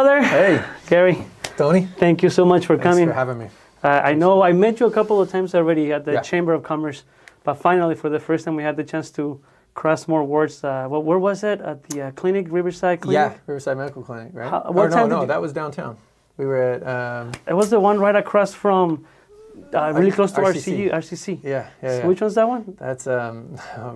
brother. Hey. Gary. Tony. Thank you so much for coming. Thanks for having me. I know I met you a couple of times already at the Yeah. Chamber of Commerce, but finally, for the first time, we had the chance to cross more words. Where was it? At the clinic, Riverside Clinic? Yeah, Riverside Medical Clinic, right? No, that was downtown. We were at... It was the one right across from, really close to RCC. RCC. Yeah. So which one's that one? That's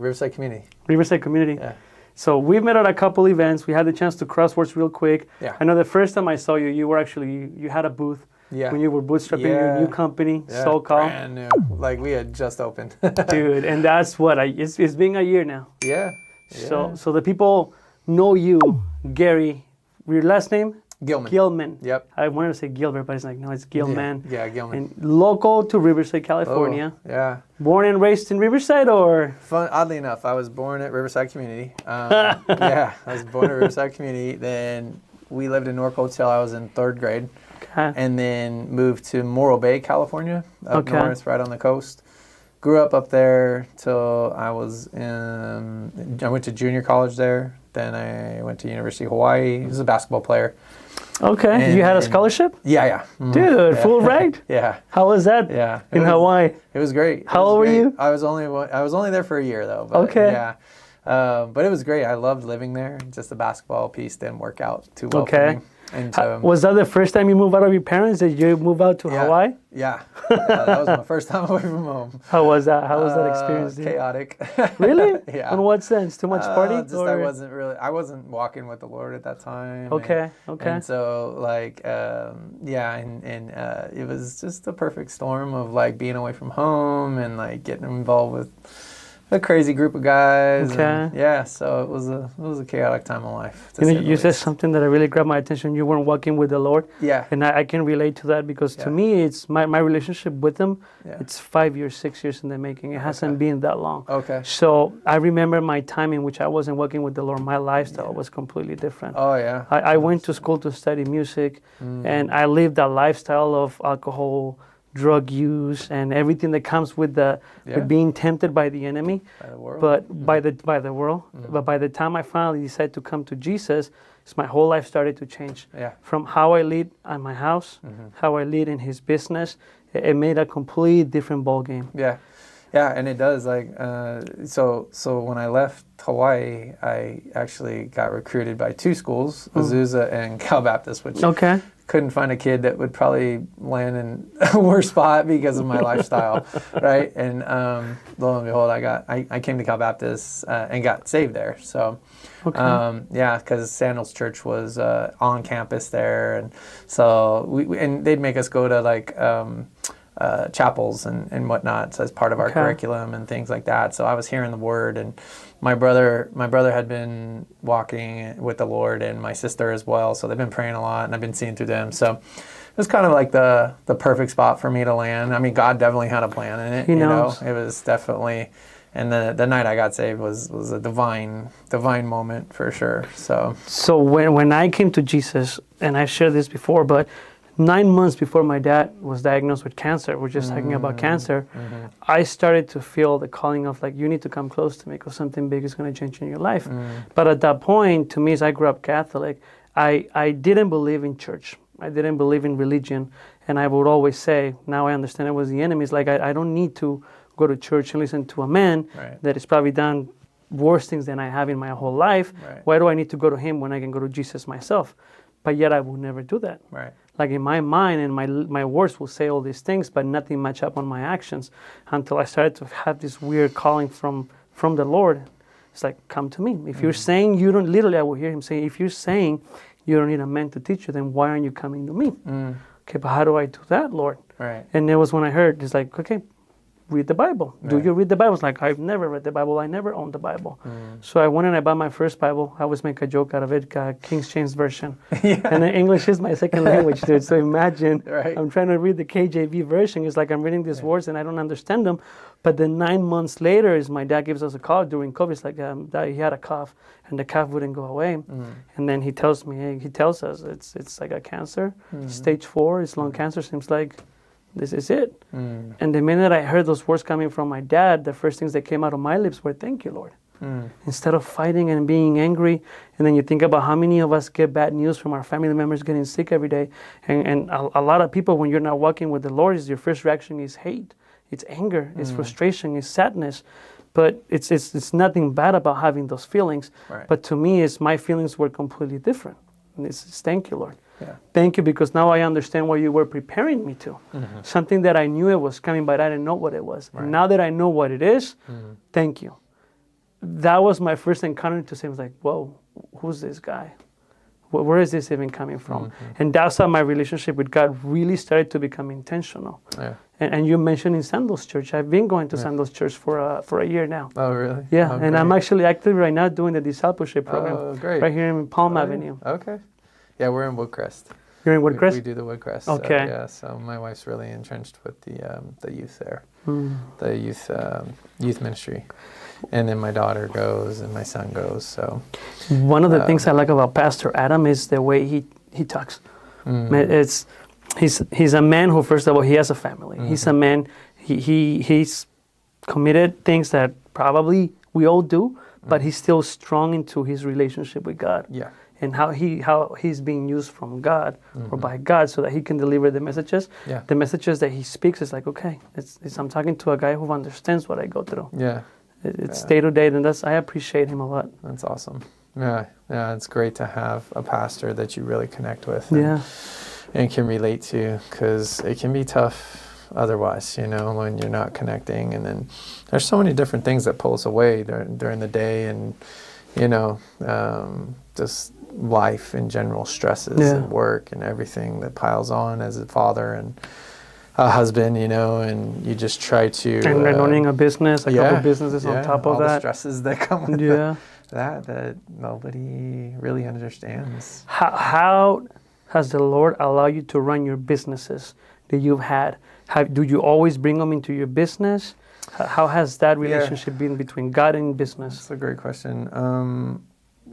Riverside Community. Riverside Community. Yeah. So we met at a couple events. We had the chance to cross words real quick. Yeah. I know the first time I saw you, you had a booth. Yeah. When you were bootstrapping your new company, SoCal. Brand new. Like we had just opened. Dude, and that's what it's been a year now. Yeah. So the people know you, Gary. Your last name? Gilman. Yep. I wanted to say Gilbert, but it's like, no, it's Gilman. Yeah, Gilman. And local to Riverside, California. Oh, yeah. Born and raised in Riverside, or? Oddly enough, I was born at Riverside Community. I was born at Riverside Community. Then we lived in Norco till I was in 3rd grade. Okay. And then moved to Morro Bay, California, up north, right on the coast. Grew up there till I went to junior college there. Then I went to University of Hawaii. I was a basketball player. Okay. You had a scholarship? Yeah. Mm-hmm. Dude, full ride? Yeah. How was that? Yeah. In Hawaii? It was great. How old were you? I was only there for a year though. But okay. Yeah. But it was great. I loved living there. Just the basketball piece didn't work out too well for me. And was that the first time you moved out of your parents? Did you move out to Hawaii? Yeah. That was my first time away from home. How was that? How was that experience? Chaotic. Really? Yeah. In what sense? Too much party? I wasn't walking with the Lord at that time. Okay. And so it was just the perfect storm of like being away from home and like getting involved with a crazy group of guys. Okay. So it was a chaotic time of life. You said something that really grabbed my attention. You weren't walking with the Lord. Yeah. And I can relate to that because to me, it's my relationship with Him. Yeah. It's 5 years, 6 years in the making. It hasn't been that long. Okay. So I remember my time in which I wasn't walking with the Lord. My lifestyle was completely different. Oh yeah. I went to school to study music, and I lived a lifestyle of alcohol, drug use, and everything that comes with with being tempted by the enemy, by the world. By the world. But by the time I finally decided to come to Jesus, my whole life started to change. Yeah. From how I lead at my house, how I lead in His business, it made a completely different ball game. Yeah. Yeah, and it does. Like, so when I left Hawaii, I actually got recruited by 2 schools, Azusa and Cal Baptist, which couldn't find a kid that would probably land in a worse spot because of my lifestyle, right? And lo and behold, I came to Cal Baptist and got saved there. So, because Sandals Church was on campus there, and so and they'd make us go to like chapels and whatnot, so as part of our curriculum and things like that. So I was hearing the word, and my brother had been walking with the Lord, and my sister as well. So they've been praying a lot, and I've been seeing through them. So it was kind of like the perfect spot for me to land. I mean, God definitely had a plan in it. He knows. It was definitely, and the night I got saved was a divine moment for sure. So when I came to Jesus, and I shared this before, but 9 months before my dad was diagnosed with cancer, we're just talking about cancer, I started to feel the calling of like, you need to come close to me because something big is going to change in your life. But at that point, to me, as I grew up Catholic, I didn't believe in church. I didn't believe in religion. And I would always say, now I understand it was the enemy. It's like, I don't need to go to church and listen to a man that has probably done worse things than I have in my whole life. Why do I need to go to him when I can go to Jesus myself? But yet I would never do that. Like in my mind and my words will say all these things, but nothing match up on my actions until I started to have this weird calling from the Lord. It's like, come to me. If you're saying you don't, literally I will hear Him say, if you're saying you don't need a man to teach you, then why aren't you coming to me? Okay, but how do I do that, Lord? And it was when I heard, it's like, okay, read the Bible. Do you read the Bible? It's like, I've never read the Bible. I never owned the Bible. So I went and I bought my first Bible. I always make a joke out of it, King James Version. And English is my second language, dude. So imagine I'm trying to read the KJV version. It's like I'm reading these words and I don't understand them. But then 9 months later, my dad gives us a call during COVID. It's like he had a cough and the cough wouldn't go away. And then he tells us it's like a cancer, stage 4. It's lung cancer. Seems like this is it. And the minute I heard those words coming from my dad, the first things that came out of my lips were, thank you, Lord. instead of fighting and being angry. And then you think about how many of us get bad news from our family members getting sick every day. And a lot of people, when you're not walking with the Lord, your first reaction is hate. It's anger. It's frustration. It's sadness. But it's nothing bad about having those feelings. Right. But to me, my feelings were completely different. And it's thank you, Lord. Yeah. Thank you, because now I understand what you were preparing me to. Something that I knew it was coming, but I didn't know what it was. Right. And now that I know what it is, thank you. That was my first encounter to say, I was like, whoa, who's this guy? Where is this even coming from? And that's how my relationship with God really started to become intentional. Yeah. And you mentioned in Sandals Church. I've been going to Sandals Church for a year now. Oh, really? Yeah, oh, and great. I'm actually active right now doing the discipleship program. Oh, great. Right here in Palm Avenue. Okay. Yeah, we're in Woodcrest. You're in Woodcrest? We do the Woodcrest. Okay. So my wife's really entrenched with the youth there, the youth ministry. And then my daughter goes and my son goes. So one of the things I like about Pastor Adam is the way he talks. He's a man who, first of all, he has a family. He's a man. He's committed things that probably we all do, but he's still strong into his relationship with God. Yeah. And how he's being used from God or by God so that he can deliver the messages. Yeah. The messages that he speaks is like, okay, I'm talking to a guy who understands what I go through. Yeah. It's day to day, and I appreciate him a lot. That's awesome. Yeah, it's great to have a pastor that you really connect with and can relate to, because it can be tough otherwise, when you're not connecting. And then there's so many different things that pull us away during the day, and, just life in general, stresses and work and everything that piles on as a father and a husband, and you just try to... And running a business, a couple businesses on top of all that. The stresses that come with that nobody really understands. How has the Lord allowed you to run your businesses that you've had? Do you always bring them into your business? How has that relationship been between God and business? That's a great question.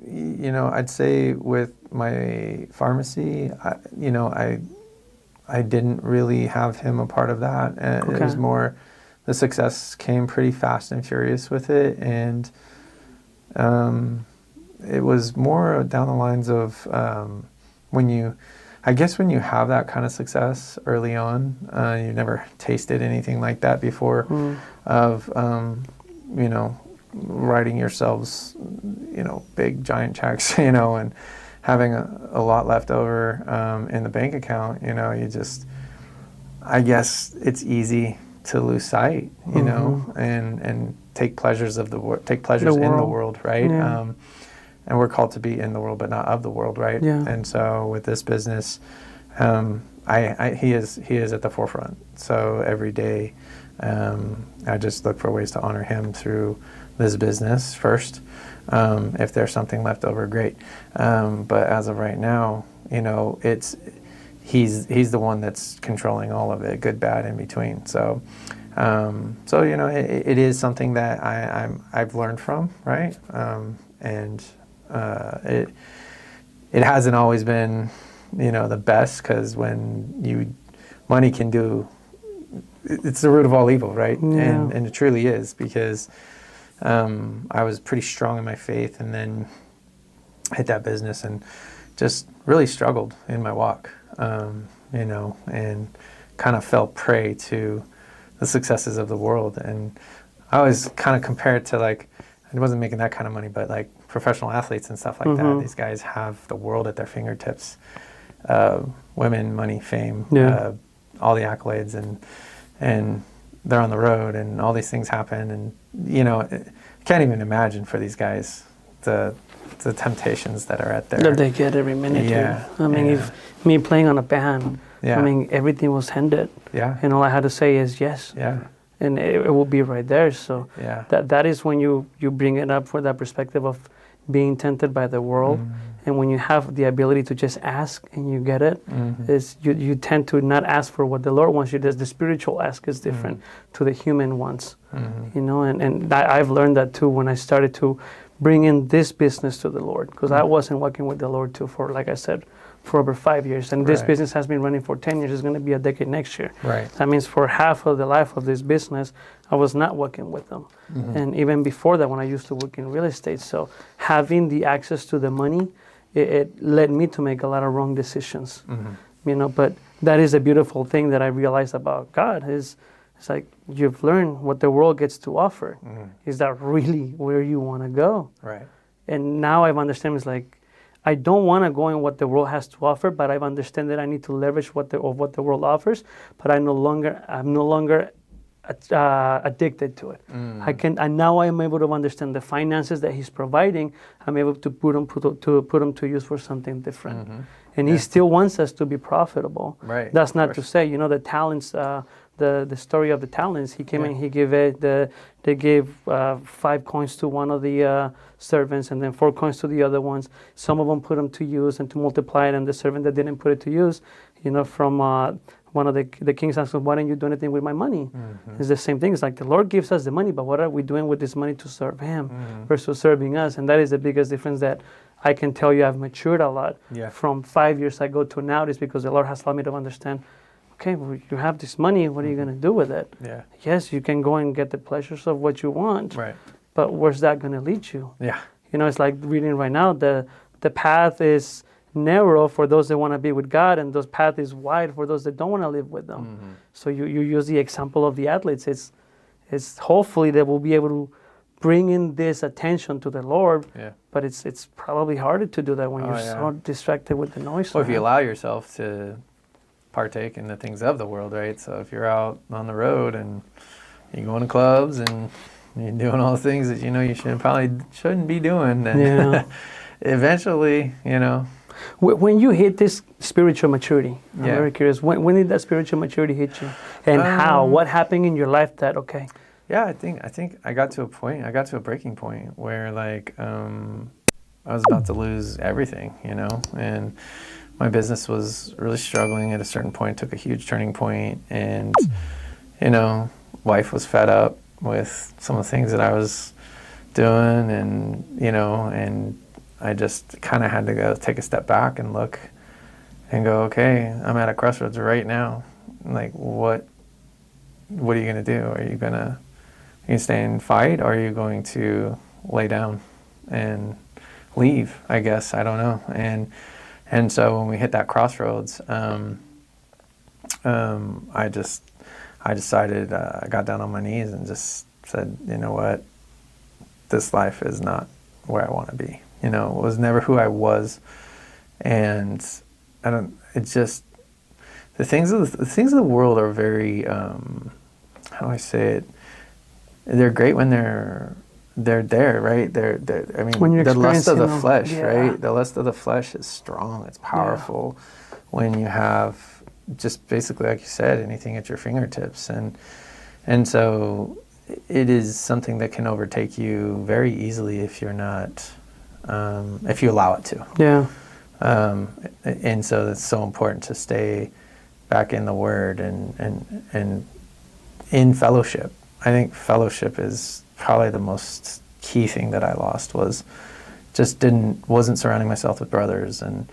I'd say with my pharmacy, I didn't really have him a part of that. And it was more, the success came pretty fast and furious with it. And it was more down the lines of when you have that kind of success early on, you've never tasted anything like that before, of, writing yourselves, big giant checks, and having a lot left over in the bank account, I guess it's easy to lose sight, and take pleasures in the world, right? Yeah. And we're called to be in the world, but not of the world, right? Yeah. And so with this business, he is at the forefront. So every day, I just look for ways to honor him through this business first. If there's something left over, great. But as of right now, he's the one that's controlling all of it, good, bad, in between. So, it is something that I've learned from, right? And it hasn't always been, the best, because when money can do, it's the root of all evil, right? Yeah. And it truly is, because I was pretty strong in my faith, and then hit that business and just really struggled in my walk, and kind of fell prey to the successes of the world. And I always kind of compare it to, like, I wasn't making that kind of money, but like professional athletes and stuff like that. These guys have the world at their fingertips, women, money, fame, all the accolades, and they're on the road, and all these things happen, and I can't even imagine for these guys the temptations that are out there that they get every minute. Yeah, I mean, me playing on a band, I mean, everything was handed. Yeah, and all I had to say is yes. Yeah, and it will be right there. So that is when you bring it up for that perspective of being tempted by the world. And when you have the ability to just ask and you get it, is you tend to not ask for what the Lord wants you to. The spiritual ask is different to the human ones, and I've learned that too when I started to bring in this business to the Lord, because I wasn't working with the Lord too for, like I said, for over 5 years. And this business has been running for 10 years. It's going to be a decade next year. Right. That means for half of the life of this business, I was not working with them. And even before that, when I used to work in real estate. So having the access to the money, it led me to make a lot of wrong decisions. You know, but that is a beautiful thing that I realized about God is it's like you've learned what the world gets to offer. Is that really where you want to go? Right. And now I've understood it's like I don't want to go in what the world has to offer, but I've understood that I need to leverage what the world offers. But I'm no longer addicted to it. Now I am able to understand the finances that He's providing. I'm able to put them to use for something different. And He still wants us to be profitable. Right. That's not to say, the talents. The story of the talents. He came and he gave they gave 5 coins to one of the servants and then 4 coins to the other ones. Some of them put them to use and to multiply it, and the servant that didn't put it to use, from one of the kings asked him, why didn't you do anything with my money? It's the same thing. It's like the Lord gives us the money, but what are we doing with this money to serve Him versus serving us? And that is the biggest difference that I can tell you I've matured a lot from 5 years ago to now. Is because the Lord has allowed me to understand, okay, well, you have this money, what are you going to do with it? Yeah. Yes, you can go and get the pleasures of what you want, right. But where's that going to lead you? Yeah. It's like reading right now, the path is narrow for those that want to be with God, and the path is wide for those that don't want to live with them. So you use the example of the athletes. It's hopefully they will be able to bring in this attention to the Lord, but it's probably harder to do that when you're so distracted with the noise. Well, if you allow yourself to partake in the things of the world, right? So if you're out on the road and you're going to clubs and you're doing all the things that you shouldn't be doing, then eventually, When you hit this spiritual maturity, I'm very curious, when did that spiritual maturity hit you? And how? What happened in your life that, okay? Yeah, I think I got to a breaking point where I was about to lose everything, and my business was really struggling at a certain point, took a huge turning point, and, wife was fed up with some of the things that I was doing, and I just kind of had to go take a step back and look and go, okay, I'm at a crossroads right now. Like, what are you going to do? Are you going to stay and fight, or are you going to lay down and leave? I guess, I don't know. And so when we hit that crossroads, I decided, I got down on my knees and just said, you know what, this life is not where I want to be. It was never who I was, and the things of the world are very, how do I say it? They're great when they're there, right? The lust of the flesh, right? The lust of the flesh is strong, it's powerful when you have just basically, like you said, anything at your fingertips. And so it is something that can overtake you very easily if you're not, if you allow it to. Yeah. And so it's so important to stay back in the Word and in fellowship. I think fellowship is probably the most key thing that I lost, wasn't surrounding myself with brothers and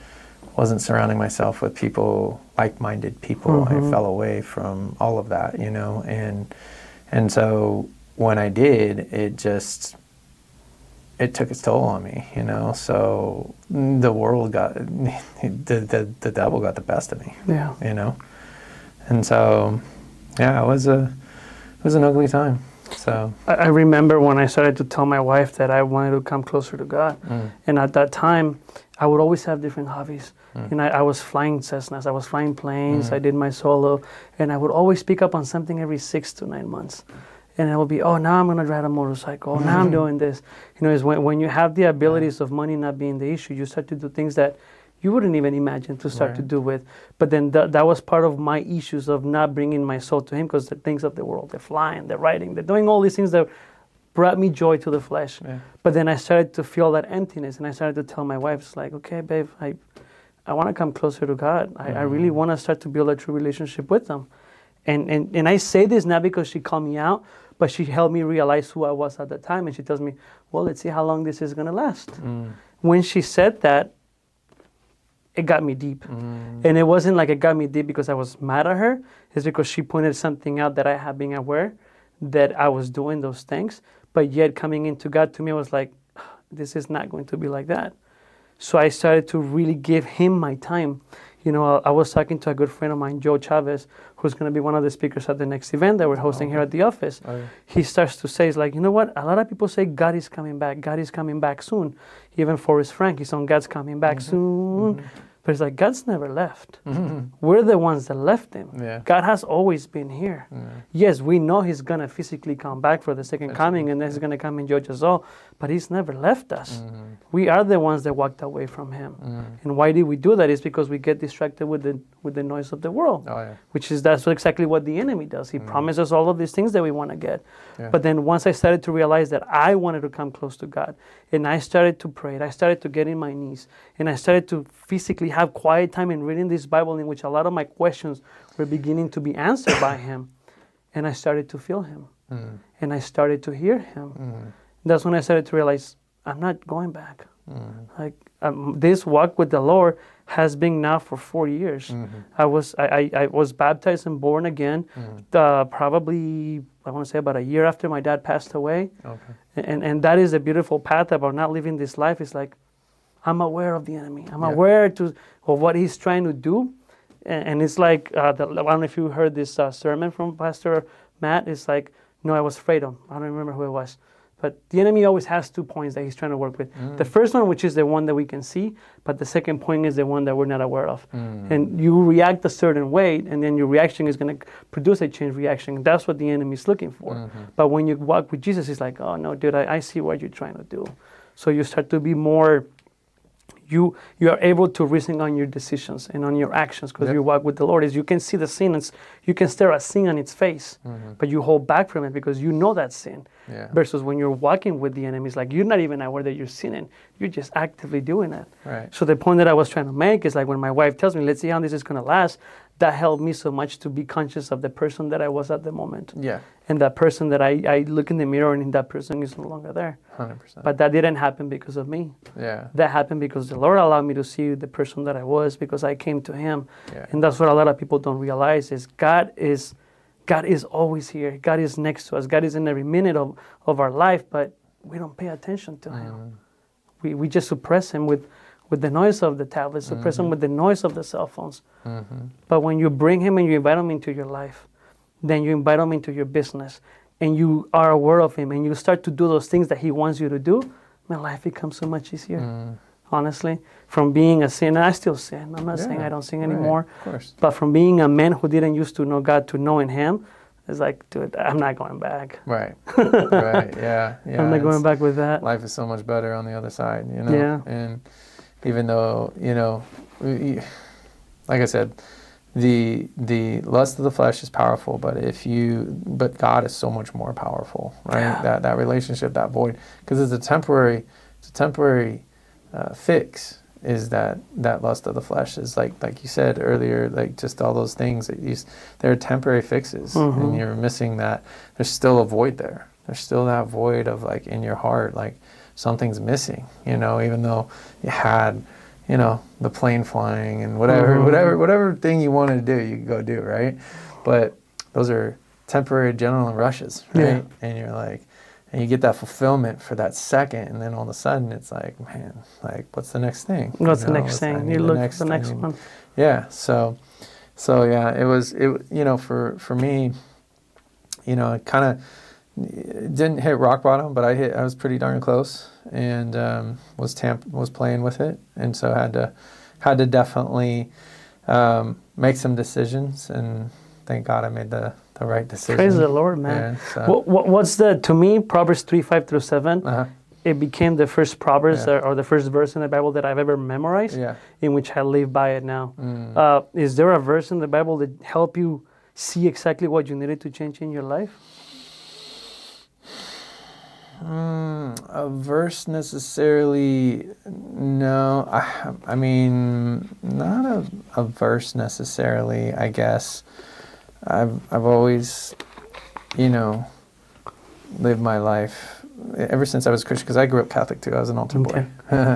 wasn't surrounding myself with people, like-minded people. I fell away from all of that, and so when I did, it took its toll on me, so the world the devil got the best of me, and so, it was an ugly time. So I remember when I started to tell my wife that I wanted to come closer to God, and at that time, I would always have different hobbies. I was flying Cessnas, I was flying planes, I did my solo, and I would always pick up on something every 6 to 9 months. And it would be, oh, now I'm going to ride a motorcycle, oh, now I'm doing this. Is when you have the abilities of money not being the issue, you start to do things that you wouldn't even imagine to start to do with. But then that was part of my issues of not bringing my soul to Him, because the things of the world, they're flying, they're riding, they're doing all these things that brought me joy to the flesh. Yeah. But then I started to feel that emptiness, and I started to tell my wife, it's like, okay, babe, I want to come closer to God. I really want to start to build a true relationship with Him. And I say this not because she called me out, but she helped me realize who I was at the time. And she tells me, well, let's see how long this is going to last. When she said that, it got me deep. And it wasn't like it got me deep because I was mad at her. It's because she pointed something out that I had been aware that I was doing those things. But yet coming into God to me, I was like, this is not going to be like that. So I started to really give him my time. You know, I was talking to a good friend of mine, Joe Chavez, who's going to be one of the speakers at the next event that we're hosting here at the office. He starts to say, it's like, you know what? A lot of people say God is coming back. God is coming back soon. Even Forrest Frank, he's on God's coming back soon. But it's like, God's never left. We're the ones that left him. God has always been here. Yes, we know he's going to physically come back for the second coming, and then he's going to come and judge us all. But he's never left us. We are the ones that walked away from him. And why did we do that? Is because we get distracted with the noise of the world. That's exactly what the enemy does. He promises all of these things that we want to get. But then once I started to realize that I wanted to come close to God, and I started to pray, and I started to get in my knees, and I started to physically have quiet time and reading this Bible in which a lot of my questions were beginning to be answered by him. And I started to feel him. And I started to hear him. That's when I started to realize, I'm not going back. Like this walk with the Lord has been now for 4 years. I was baptized and born again, probably, I want to say about a year after my dad passed away. And that is a beautiful path about not living this life. It's like, I'm aware of the enemy. I'm aware of what he's trying to do. And it's like, I don't know if you heard this sermon from Pastor Matt. It's like, no, I was afraid of him. I don't remember who it was. But the enemy always has 2 points that he's trying to work with. The first one, which is the one that we can see, but the second point is the one that we're not aware of. And you react a certain way, and then your reaction is going to produce a chain reaction. That's what the enemy is looking for. But when you walk with Jesus, it's like, oh, no, dude, I see what you're trying to do. So you start to be more... You are able to reason on your decisions and on your actions because you walk with the Lord. Is you can see the sin, and you can stare at sin on its face, but you hold back from it because you know that sin. Versus when you're walking with the enemy, it's like you're not even aware that you're sinning. You're just actively doing it. So the point that I was trying to make is like when my wife tells me, let's see how this is going to last, that helped me so much to be conscious of the person that I was at the moment. And that person that I look in the mirror and that person is no longer there. 100%. But that didn't happen because of me. That happened because the Lord allowed me to see the person that I was because I came to him. And that's what a lot of people don't realize is God is always here. God is next to us. God is in every minute of our life, but we don't pay attention to him. We just suppress him with the noise of the tablets, suppress him with the noise of the cell phones. But when you bring him and you invite him into your life, then you invite him into your business, and you are aware of him, and you start to do those things that he wants you to do, man, life becomes so much easier. Honestly, from being a sinner, I still sin. I'm not saying I don't sin anymore. Of course. But from being a man who didn't used to know God to knowing him, it's like, dude, I'm not going back. Right. Yeah. I'm not going back with that. Life is so much better on the other side, you know? And even though, you know, like I said, the lust of the flesh is powerful, but God is so much more powerful, right? That relationship, that void, because it's a temporary fix. Is that lust of the flesh is like you said earlier, like just all those things that they're temporary fixes, and you're missing that. There's still a void there. There's still that void of like in your heart, like something's missing, you know, even though you had, you know, the plane flying and whatever thing you wanted to do, you could go do, right? But those are temporary adrenaline rushes, right? And you're like, and you get that fulfillment for that second, and then all of a sudden it's like, man, like what's the next thing? What's the next thing? You look for the next one. Yeah. So yeah, it you know, for me, you know, it kind of didn't hit rock bottom, but I was pretty darn close, and was playing with it, and so had to definitely make some decisions, and thank God I made the right decision. Praise the Lord, man. Yeah, so. What's to me, Proverbs 3:5-7, it became the first Proverbs or the first verse in the Bible that I've ever memorized, in which I live by it now. Is there a verse in the Bible that helped you see exactly what you needed to change in your life? A verse necessarily, no. I mean, not a verse necessarily, I guess. I've always, you know, lived my life ever since I was Christian, because I grew up Catholic too. I was an altar boy.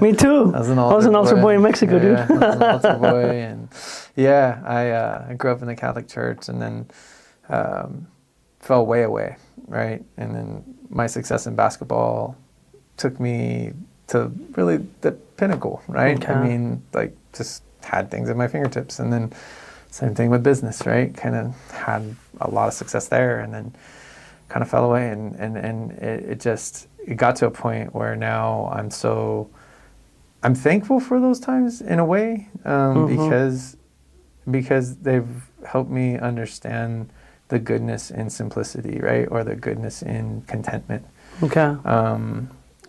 Me too. I was an altar boy in Mexico, dude. I was an altar boy, and I grew up in the Catholic Church, and then fell way away, right? And then my success in basketball took me to really the pinnacle, right? Okay. I mean, like, just had things at my fingertips, and then same thing with business, right? Kind of had a lot of success there, and then kind of fell away, and it got to a point where now I'm thankful for those times in a way, because they've helped me understand the goodness in simplicity, right? Or the goodness in contentment. Okay.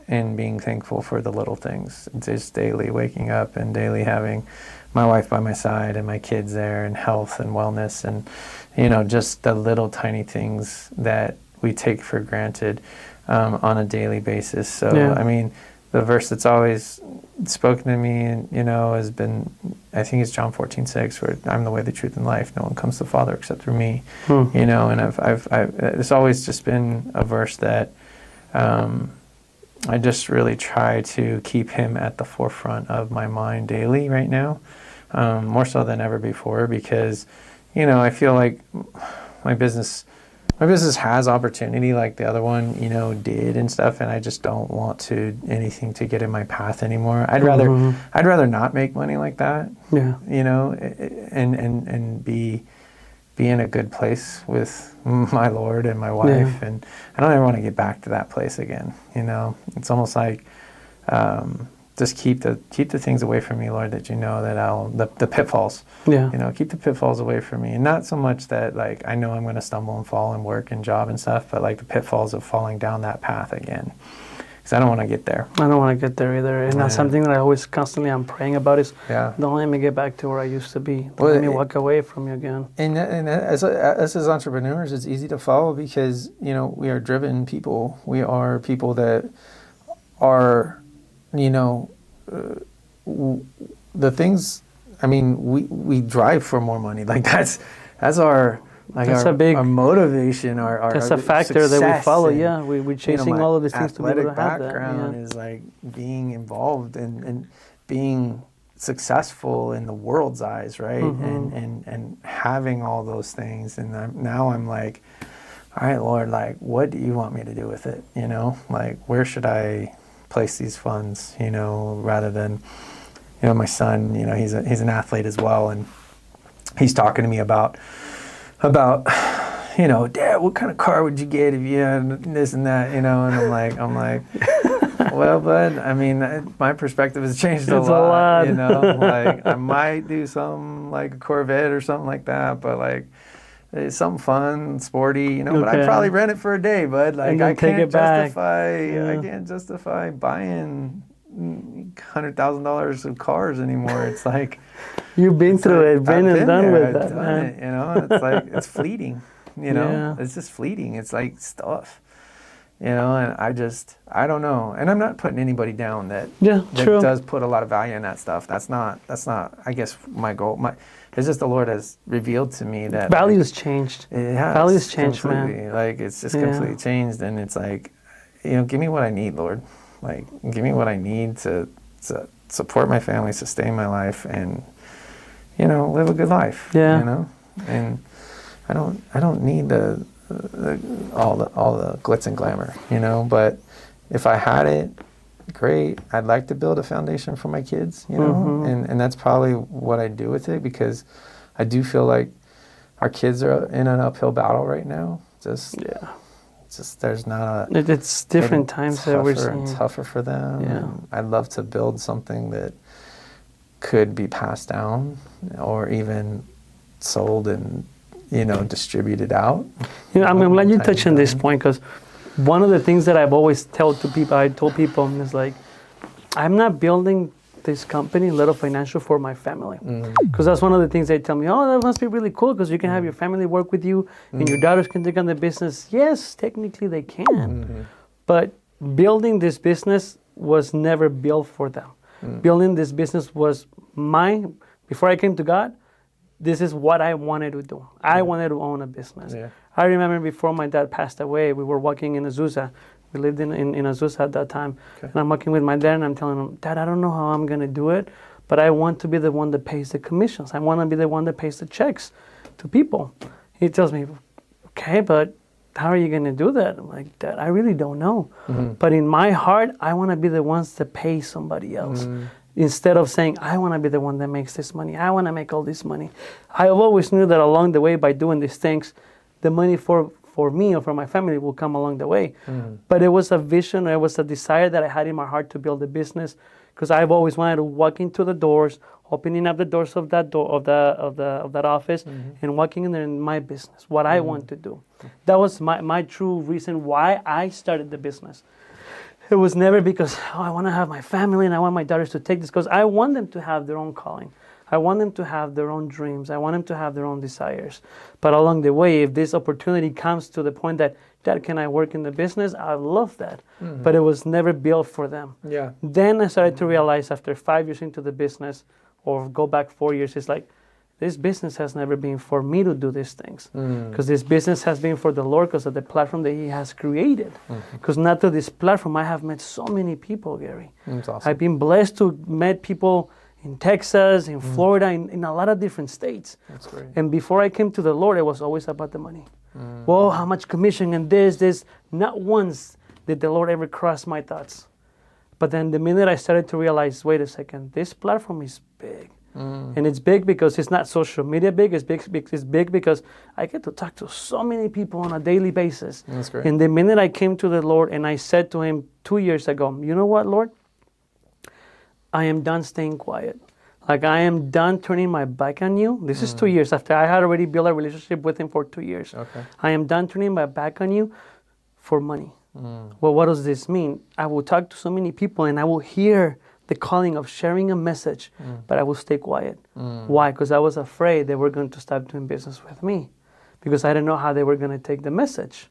And being thankful for the little things, just daily waking up and daily having my wife by my side and my kids there, and health and wellness, and, you know, just the little tiny things that we take for granted on a daily basis. So, I mean, the verse that's always spoken to me, you know, has been, I think it's John 14:6, where I'm the way, the truth, and life. No one comes to the Father except through me. You know, and I've it's always just been a verse that I just really try to keep him at the forefront of my mind daily right now, more so than ever before, because, you know, I feel like my business has opportunity like the other one, you know, did and stuff, and I just don't want anything to get in my path anymore. I'd rather not make money like that. Yeah. You know, and be in a good place with my Lord and my wife, and I don't ever want to get back to that place again. You know, it's almost like just keep the things away from me, Lord, that you know that the pitfalls. Yeah. You know, keep the pitfalls away from me, and not so much that, like, I know I'm going to stumble and fall in work and job and stuff, but like the pitfalls of falling down that path again. Because I don't want to get there. I don't want to get there either. And that's something that I always constantly I'm praying about is, don't let me get back to where I used to be. Don't let me walk away from you again. And as entrepreneurs, it's easy to follow because, you know, we are driven people. We are people that are, you know, the things, I mean, we drive for more money. Like that's our... Like our motivation, that's a factor that we follow. We're chasing all of these things to be able to have that. Background is like being involved and being successful in the world's eyes, right? And having all those things. And now I'm like, all right, Lord, like, what do you want me to do with it? You know, like, where should I place these funds? You know, rather than, you know, my son, you know, he's an athlete as well, and he's talking to me about, you know, Dad, what kind of car would you get if you had this and that, you know? And I'm like, well, bud, I mean, my perspective has changed a lot, you know? Like, I might do something like a Corvette or something like that, but like, it's something fun, sporty, you know, but I'd probably rent it for a day, bud. Like, I can't justify buying $100,000 of cars anymore. It's like, you've been through it, been and done with that, man. It, you know, it's like, it's fleeting, you know, it's just fleeting. It's like stuff, you know, and I don't know. And I'm not putting anybody down that does put a lot of value in that stuff. That's not, I guess, my goal. It's just the Lord has revealed to me that values changed. It has. Values changed, completely. man. Like, it's just completely changed. And it's like, you know, give me what I need, Lord. Like, give me what I need to support my family, sustain my life, and, you know, live a good life. Yeah. You know, and I don't need all the glitz and glamour, you know. But if I had it, great. I'd like to build a foundation for my kids, you know, and that's probably what I do with it, because I do feel like our kids are in an uphill battle right now. Just there's not it's different times that we're seeing. Tougher for them. Yeah. I'd love to build something that could be passed down or even sold and, you know, distributed out. You know, I'm glad you touched on this point, because one of the things that I've always told people is like, I'm not building this company, Little Financial, for my family. Because that's one of the things they tell me, oh, that must be really cool because you can have your family work with you and your daughters can take on the business. Yes, technically they can. But building this business was never built for them. Building this business was mine. Before I came to God, this is what I wanted to do. I wanted to own a business. I remember before my dad passed away, we were walking in Azusa We lived in Azusa at that time. Okay. And I'm working with my dad, and I'm telling him, Dad, I don't know how I'm going to do it, but I want to be the one that pays the commissions. I want to be the one that pays the checks to people. He tells me, okay, but how are you going to do that? I'm like, Dad, I really don't know. Mm-hmm. But in my heart, I want to be the ones that pay somebody else. Mm-hmm. Instead of saying, I want to be the one that makes this money. I want to make all this money. I always knew that along the way, by doing these things, the money for me or for my family will come along the way. Mm-hmm. But it was a vision, it was a desire that I had in my heart to build a business, because I've always wanted to walk into the doors, opening up the doors of that door of that office, mm-hmm. and walking in there in my business, what I want to do. That was my true reason why I started the business. It was never because, I want to have my family and I want my daughters to take this, because I want them to have their own calling. I want them to have their own dreams. I want them to have their own desires. But along the way, if this opportunity comes to the point that, Dad, can I work in the business? I love that. Mm-hmm. But it was never built for them. Yeah. Then I started to realize after 5 years into the business, or go back 4 years, it's like, this business has never been for me to do these things. Because this business has been for the Lord, because of the platform that He has created. Because not through this platform, I have met so many people, Gary. That's awesome. I've been blessed to meet people in Texas, in Florida, in a lot of different states. That's great. And before I came to the Lord, it was always about the money. Well, how much commission and this. Not once did the Lord ever cross my thoughts. But then the minute I started to realize, wait a second, this platform is big. And it's big because it's not social media big. It's big because I get to talk to so many people on a daily basis. That's great. And the minute I came to the Lord and I said to Him 2 years ago, you know what, Lord? I am done staying quiet. Like, I am done turning my back on you. This is 2 years after I had already built a relationship with Him for 2 years. Okay. I am done turning my back on you for money. Well, what does this mean? I will talk to so many people and I will hear the calling of sharing a message, but I will stay quiet. Why? Because I was afraid they were going to stop doing business with me, because I didn't know how they were going to take the message,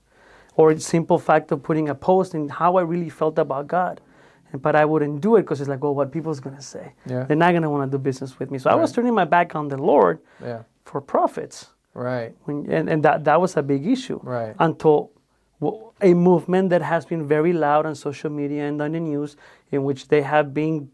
or the simple fact of putting a post in how I really felt about God. But I wouldn't do it because it's like, well, what people's going to say? Yeah. They're not going to want to do business with me. So I was turning my back on the Lord for profits. Right. And that was a big issue. Right. Until a movement that has been very loud on social media and on the news, in which they have been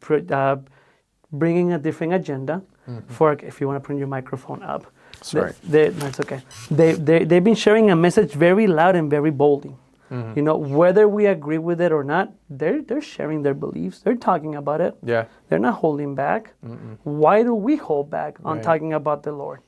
bringing a different agenda. For, if you want to bring your microphone up. Sorry. That's okay. They've been sharing a message very loud and very boldly. You know, whether we agree with it or not, they're sharing their beliefs. They're talking about it. Yeah. They're not holding back. Why do we hold back on talking about the Lord?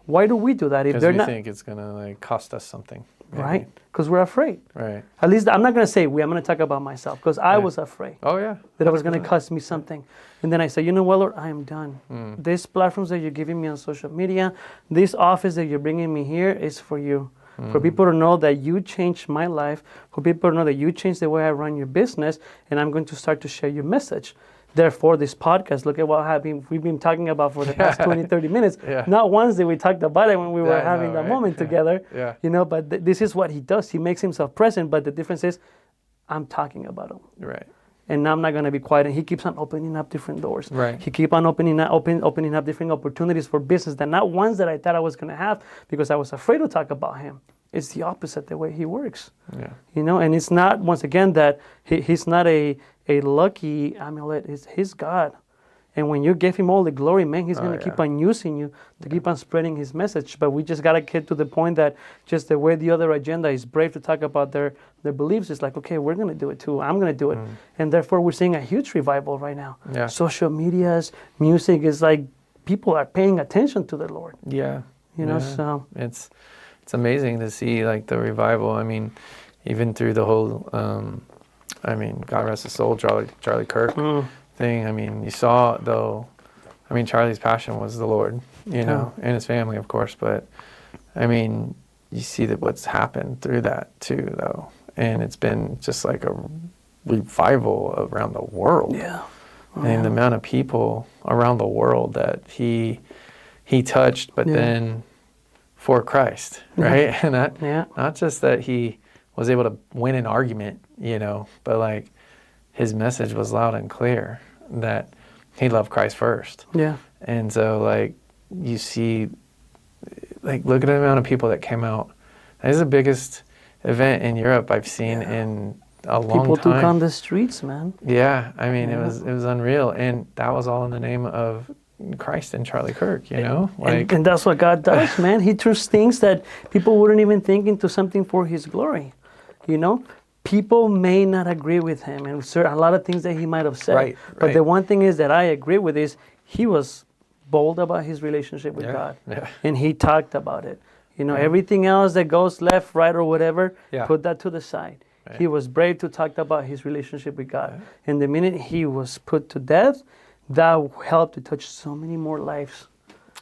Why do we do that? If they're not, think it's gonna cost us something. Maybe. Right? Because we're afraid. Right. At least I'm not gonna say we. I'm gonna talk about myself, because I was afraid. Oh yeah. That it was gonna cost me something. And then I said, you know what, Lord, I am done. These platforms that you're giving me on social media, this office that you're bringing me here is for you. For people to know that you changed my life, for people to know that you changed the way I run your business, and I'm going to start to share your message. Therefore, this podcast, look at what we've been talking about for the past 20, 30 minutes. Yeah. Not once did we talk about it when we were having that moment together. Yeah. You know, but this is what He does. He makes Himself present, but the difference is I'm talking about Him. Right. And now I'm not going to be quiet. And He keeps on opening up different doors. Right. He keeps on opening up different opportunities for business that not ones that I thought I was going to have, because I was afraid to talk about Him. It's the opposite the way He works. Yeah. You know, and it's not, once again, that He's not a lucky amulet. It's His God. And when you give Him all the glory, man, He's going to keep on using you to keep on spreading His message. But we just got to get to the point that just the way the other agenda is brave to talk about their beliefs, it's like, okay, we're going to do it too. I'm going to do it. And therefore, we're seeing a huge revival right now. Yeah. Social medias, music is like, people are paying attention to the Lord. Yeah. You know, so. It's amazing to see like the revival. I mean, even through the whole, God rest his soul, Charlie Kirk thing. I mean, you saw though, Charlie's passion was the Lord, you know, and his family, of course. But I mean, you see that what's happened through that too, though, and it's been just like a revival around the world. Yeah. And the amount of people around the world that he touched, but then for Christ, right? And that not just that he was able to win an argument, you know, but like his message was loud and clear that he loved Christ first. Yeah. And so like you see, like look at the amount of people that came out. That is the biggest event in Europe I've seen in a long People time. took on the streets, man. Yeah, I mean, it was unreal, and that was all in the name of Christ and Charlie Kirk, you know? And that's what God does, man. He turns things that people wouldn't even think into something for His glory, you know? People may not agree with him and a lot of things that he might have said. But the one thing is that I agree with is he was bold about his relationship with God. Yeah. And he talked about it. You know, everything else that goes left, right, or whatever, put that to the side. Right. He was brave to talk about his relationship with God. Right. And the minute he was put to death, that helped to touch so many more lives.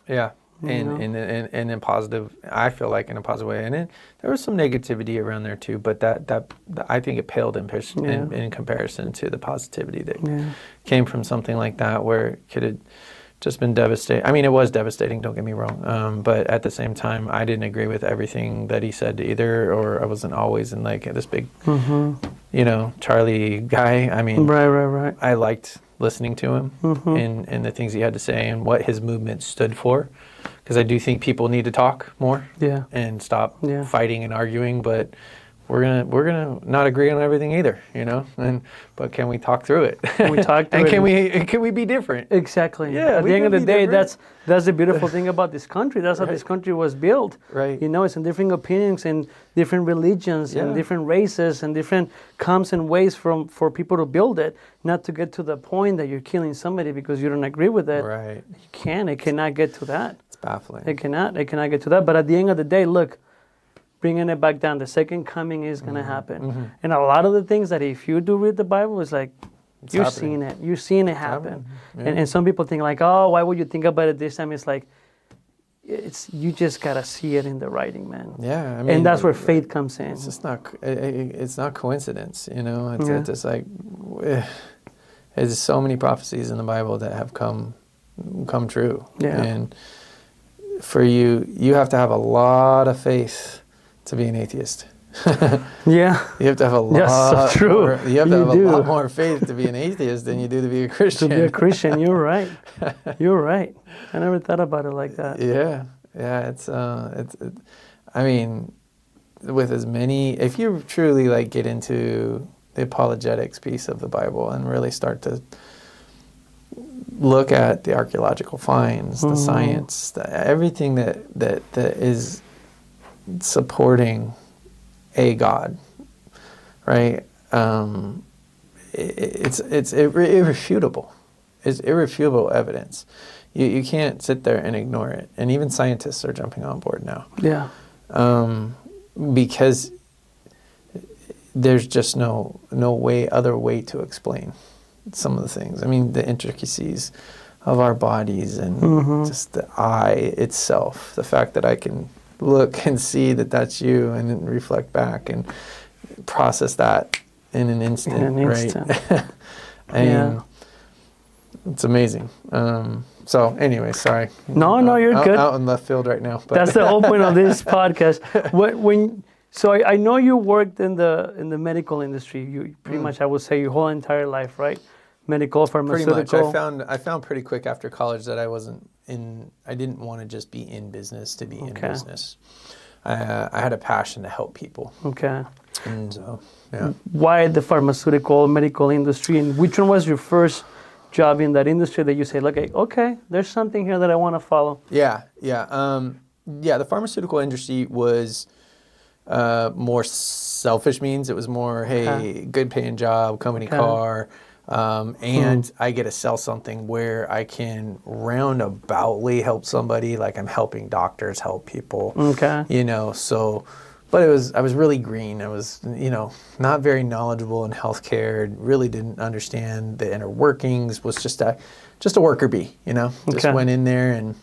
Yeah. And in positive, I feel like in a positive way. And there was some negativity around there too, but that I think it paled in comparison to the positivity that came from something like that, where it could have just been devastating. I mean, it was devastating, don't get me wrong. But at the same time, I didn't agree with everything that he said either, or I wasn't always in like this big, you know, Charlie guy. I mean, right. I liked listening to him and the things he had to say and what his movement stood for. Because I do think people need to talk more and stop fighting and arguing, but we're gonna not agree on everything either, you know. But can we talk through it? Can we talk through it? Can we be different? Exactly. Yeah. At the end of the day, that's the beautiful thing about this country. That's how this country was built. Right. You know, it's in different opinions and different religions and different races and different comes and ways for people to build it. Not to get to the point that you're killing somebody because you don't agree with it. Right. It cannot get to that. Baffling. It cannot get to that. But at the end of the day, look, bringing it back down, the second coming is going to happen. And a lot of the things that if you do read the Bible, it's like, you're seeing it happen. And some people think like, oh, why would you think about it this time? It's like, you just got to see it in the writing, man. Yeah. I mean, and that's where faith comes in. It's just it's not coincidence, you know. It's just like, there's so many prophecies in the Bible that have come true. Yeah. And for you have to have a lot of faith to be an atheist. You have to have a lot. Yes, so true. You have to have a lot more faith to be an atheist than you do to be a Christian. To be a Christian, you're right. You're right. I never thought about it like that. Yeah. It's I mean, with as many, if you truly like get into the apologetics piece of the Bible and really start to look at the archaeological finds, the science, everything that is supporting a God, right? It's irrefutable. It's irrefutable evidence. You can't sit there and ignore it. And even scientists are jumping on board now. Yeah. Because there's just no other way to explain some of the things. I mean, the intricacies of our bodies and just the eye itself. The fact that I can look and see that that's you and then reflect back and process that in an instant, right? And it's amazing. So anyway, sorry. No, you're good. Out in left field right now. But that's the whole point of this podcast. So I know you worked in the medical industry. You pretty much, I would say, your whole entire life, right? Medical, pharmaceutical. Pretty much. I found pretty quick after college that I didn't want to just be in business to be in business. I had a passion to help people. Okay. And so, why the pharmaceutical, medical industry, and which one was your first job in that industry that you say, okay, there's something here that I want to follow? The pharmaceutical industry was more selfish means. It was more, hey, good paying job, company car, and I get to sell something where I can roundaboutly help somebody, like I'm helping doctors help people. Okay. You know, so, but I was really green. I was, not very knowledgeable in healthcare, really didn't understand the inner workings, was just a worker bee, just went in there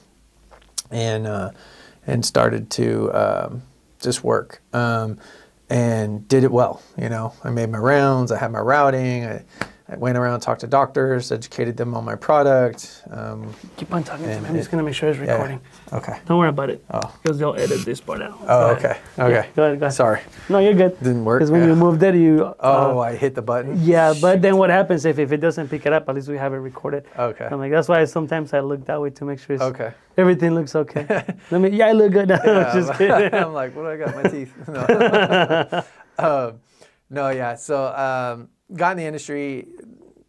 and started to just work. And did it well, I made my rounds, I had my routing, I went around, talked to doctors, educated them on my product. Keep on talking to me. I'm just going to make sure it's recording. Yeah. Okay. Don't worry about it. Oh. Because they'll edit this part out. Oh, okay. Okay. Go ahead. Sorry. No, you're good. Didn't work. Because when you moved it, I hit the button. Yeah, but then what happens if it doesn't pick it up, at least we have it recorded. Okay. I'm like, that's why sometimes I look that way to make sure everything looks okay. I look good now. Just kidding. I'm like, what do I got? My teeth. No. No, yeah. So got in the industry,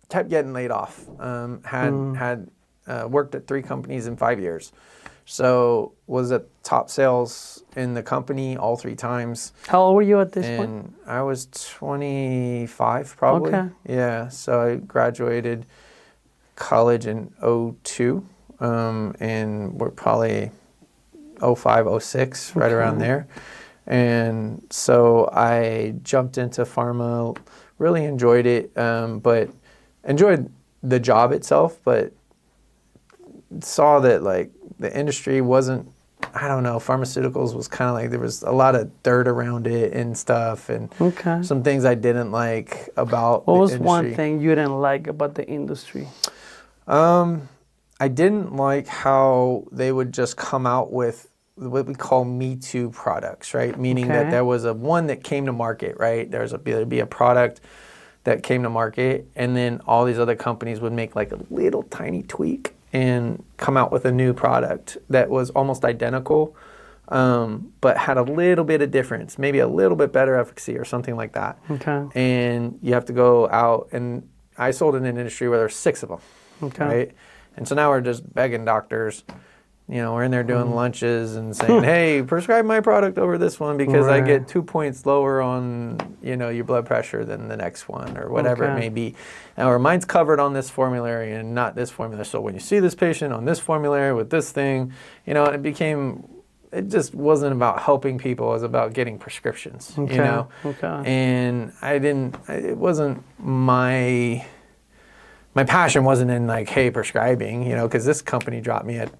kept getting laid off. Had worked at 3 companies in 5 years. So was at top sales in the company all 3 times. How old were you at this point? And I was 25 probably. Okay. Yeah. So I graduated college in 02, and we're probably 05, 06, right around there. And so I jumped into pharma, really enjoyed it, but enjoyed the job itself, but saw that like the industry wasn't, I don't know, pharmaceuticals was kind of like there was a lot of dirt around it and stuff, and some things I didn't like about the industry. What was one thing you didn't like about the industry? I didn't like how they would just come out with what we call Me Too products, right? Meaning that there was one that came to market, right? There'd be a product that came to market, and then all these other companies would make like a little tiny tweak and come out with a new product that was almost identical, but had a little bit of difference, maybe a little bit better efficacy or something like that. And you have to go out, and I sold in an industry where there's 6 of them, right? And so now we're just begging doctors, you know, we're in there doing lunches and saying, hey, prescribe my product over this one because I get 2 points lower on, you know, your blood pressure than the next one or whatever it may be. Or mine's covered on this formulary and not this formulary. So when you see this patient on this formulary with this thing, you know, it just wasn't about helping people. It was about getting prescriptions, you know. And it wasn't my passion wasn't in like, hey, prescribing, you know, because this company dropped me at,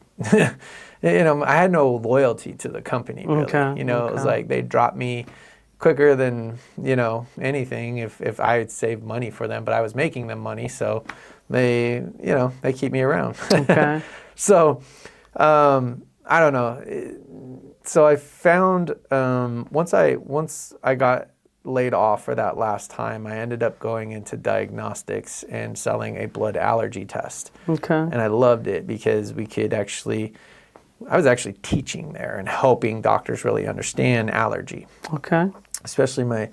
you know, I had no loyalty to the company, really. You know, it was like they dropped me quicker than, you know, anything if I had saved money for them, but I was making them money, so they, you know, they keep me around. So, I don't know. So I found, once I got laid off for that last time, I ended up going into diagnostics and selling a blood allergy test. And I loved it because I was actually teaching there and helping doctors really understand allergy. Especially my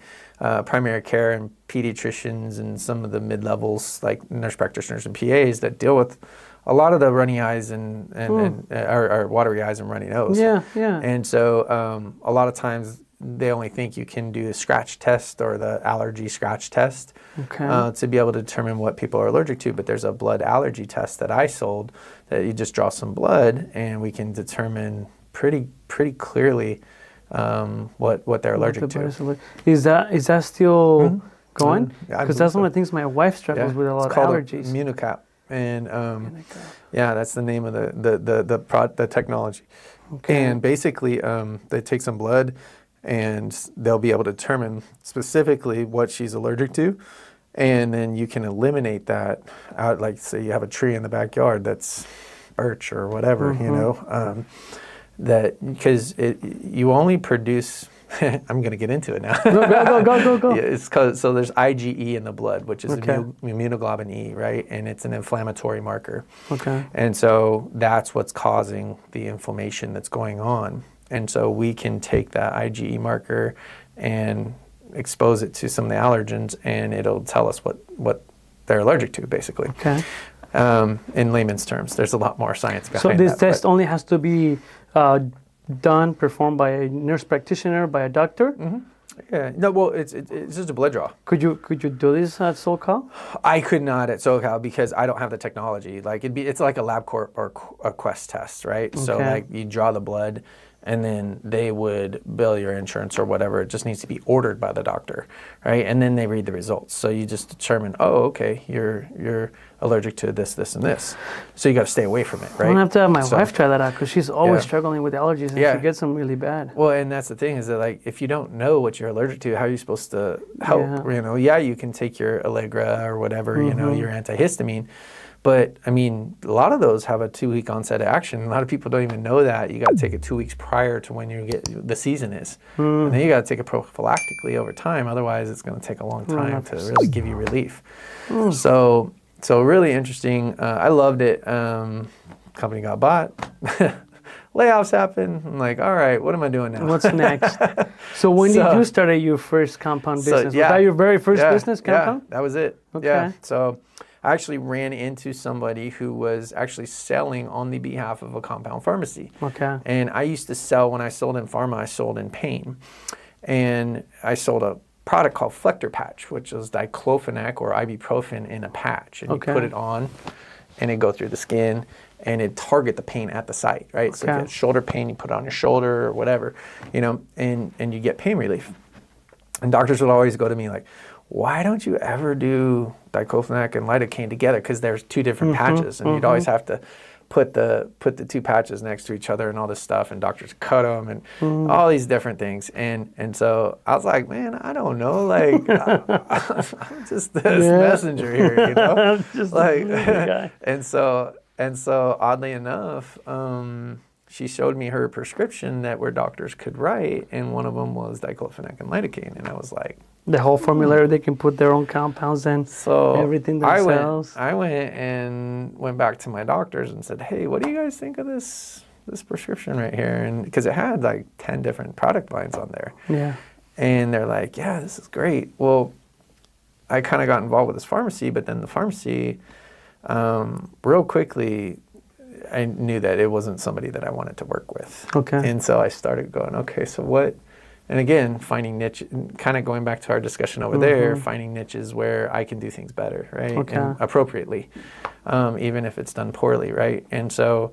primary care and pediatricians and some of the mid-levels like nurse practitioners and PAs that deal with a lot of the runny eyes and or watery eyes and runny nose. And so a lot of times they only think you can do the scratch test or the allergy scratch test to be able to determine what people are allergic to. But there's a blood allergy test that I sold that you just draw some blood and we can determine pretty clearly what they're allergic to. Is that still going? Because that's one of the things my wife struggles with a lot of allergies. Immunicap. And yeah, that's the name of the technology. And basically they take some blood and they'll be able to determine specifically what she's allergic to. And then you can eliminate that out. Like say you have a tree in the backyard that's birch or whatever, you know, that because you only produce, I'm going to get into it now. Go. Yeah, it's so there's IgE in the blood, which is immunoglobulin E, right? And it's an inflammatory marker. And so that's what's causing the inflammation that's going on. And so we can take that IgE marker and expose it to some of the allergens, and it'll tell us what they're allergic to, basically. In layman's terms, there's a lot more science behind that. So this test only has to be performed by a nurse practitioner, by a doctor? Yeah. No, well, it's just a blood draw. Could you do this at SoCal? I could not at SoCal because I don't have the technology. Like it's like a LabCorp or a Quest test, right? So like you draw the blood, and then they would bill your insurance or whatever. It just needs to be ordered by the doctor, right? And then they read the results. So you just determine, oh, okay, you're allergic to this, this, and this. So you got to stay away from it, right? I'm gonna have to have my wife try that out because she's always struggling with allergies and she gets them really bad. Well, and that's the thing is that like if you don't know what you're allergic to, how are you supposed to help? You know, you can take your Allegra or whatever, you know, your antihistamine. But, I mean, a lot of those have a 2-week onset of action. A lot of people don't even know that. You got to take it 2 weeks prior to when the season is. And then you got to take it prophylactically over time. Otherwise, it's going to take a long time to really give you relief. So really interesting. I loved it. Company got bought. layoffs happen. I'm like, all right, what am I doing now? What's next? So when did you start your first compound business? Was that your very first business, compound? Yeah, that was it. Okay. Yeah. So I actually ran into somebody who was actually selling on the behalf of a compound pharmacy. Okay. And I used to sell, when I sold in pharma, I sold in pain. And I sold a product called Flector Patch, which is diclofenac or ibuprofen in a patch. And you put it on, and it go through the skin, and it target the pain at the site, right? Okay. So if you have shoulder pain, you put it on your shoulder or whatever, you know, and you get pain relief. And doctors would always go to me like, why don't you ever do diclofenac and lidocaine together? Because there's two different patches, and you'd always have to put the two patches next to each other and all this stuff, and doctors cut them and all these different things. And so I was like, man, I don't know, like I'm just this messenger here, you know, just like guy. And so oddly enough, she showed me her prescription that where doctors could write, and one of them was diclofenac and lidocaine, and I was like, the whole formulary, they can put their own compounds in, so everything themselves. I went back to my doctors and said, hey, what do you guys think of this prescription right here? And because it had like 10 different product lines on there. Yeah. And they're like, yeah, this is great. Well, I kind of got involved with this pharmacy, but then the pharmacy, real quickly, I knew that it wasn't somebody that I wanted to work with. Okay. And so I started going, okay, so what? And again, finding niche, kind of going back to our discussion over there, finding niches where I can do things better, right? Okay. And appropriately, even if it's done poorly, right? And so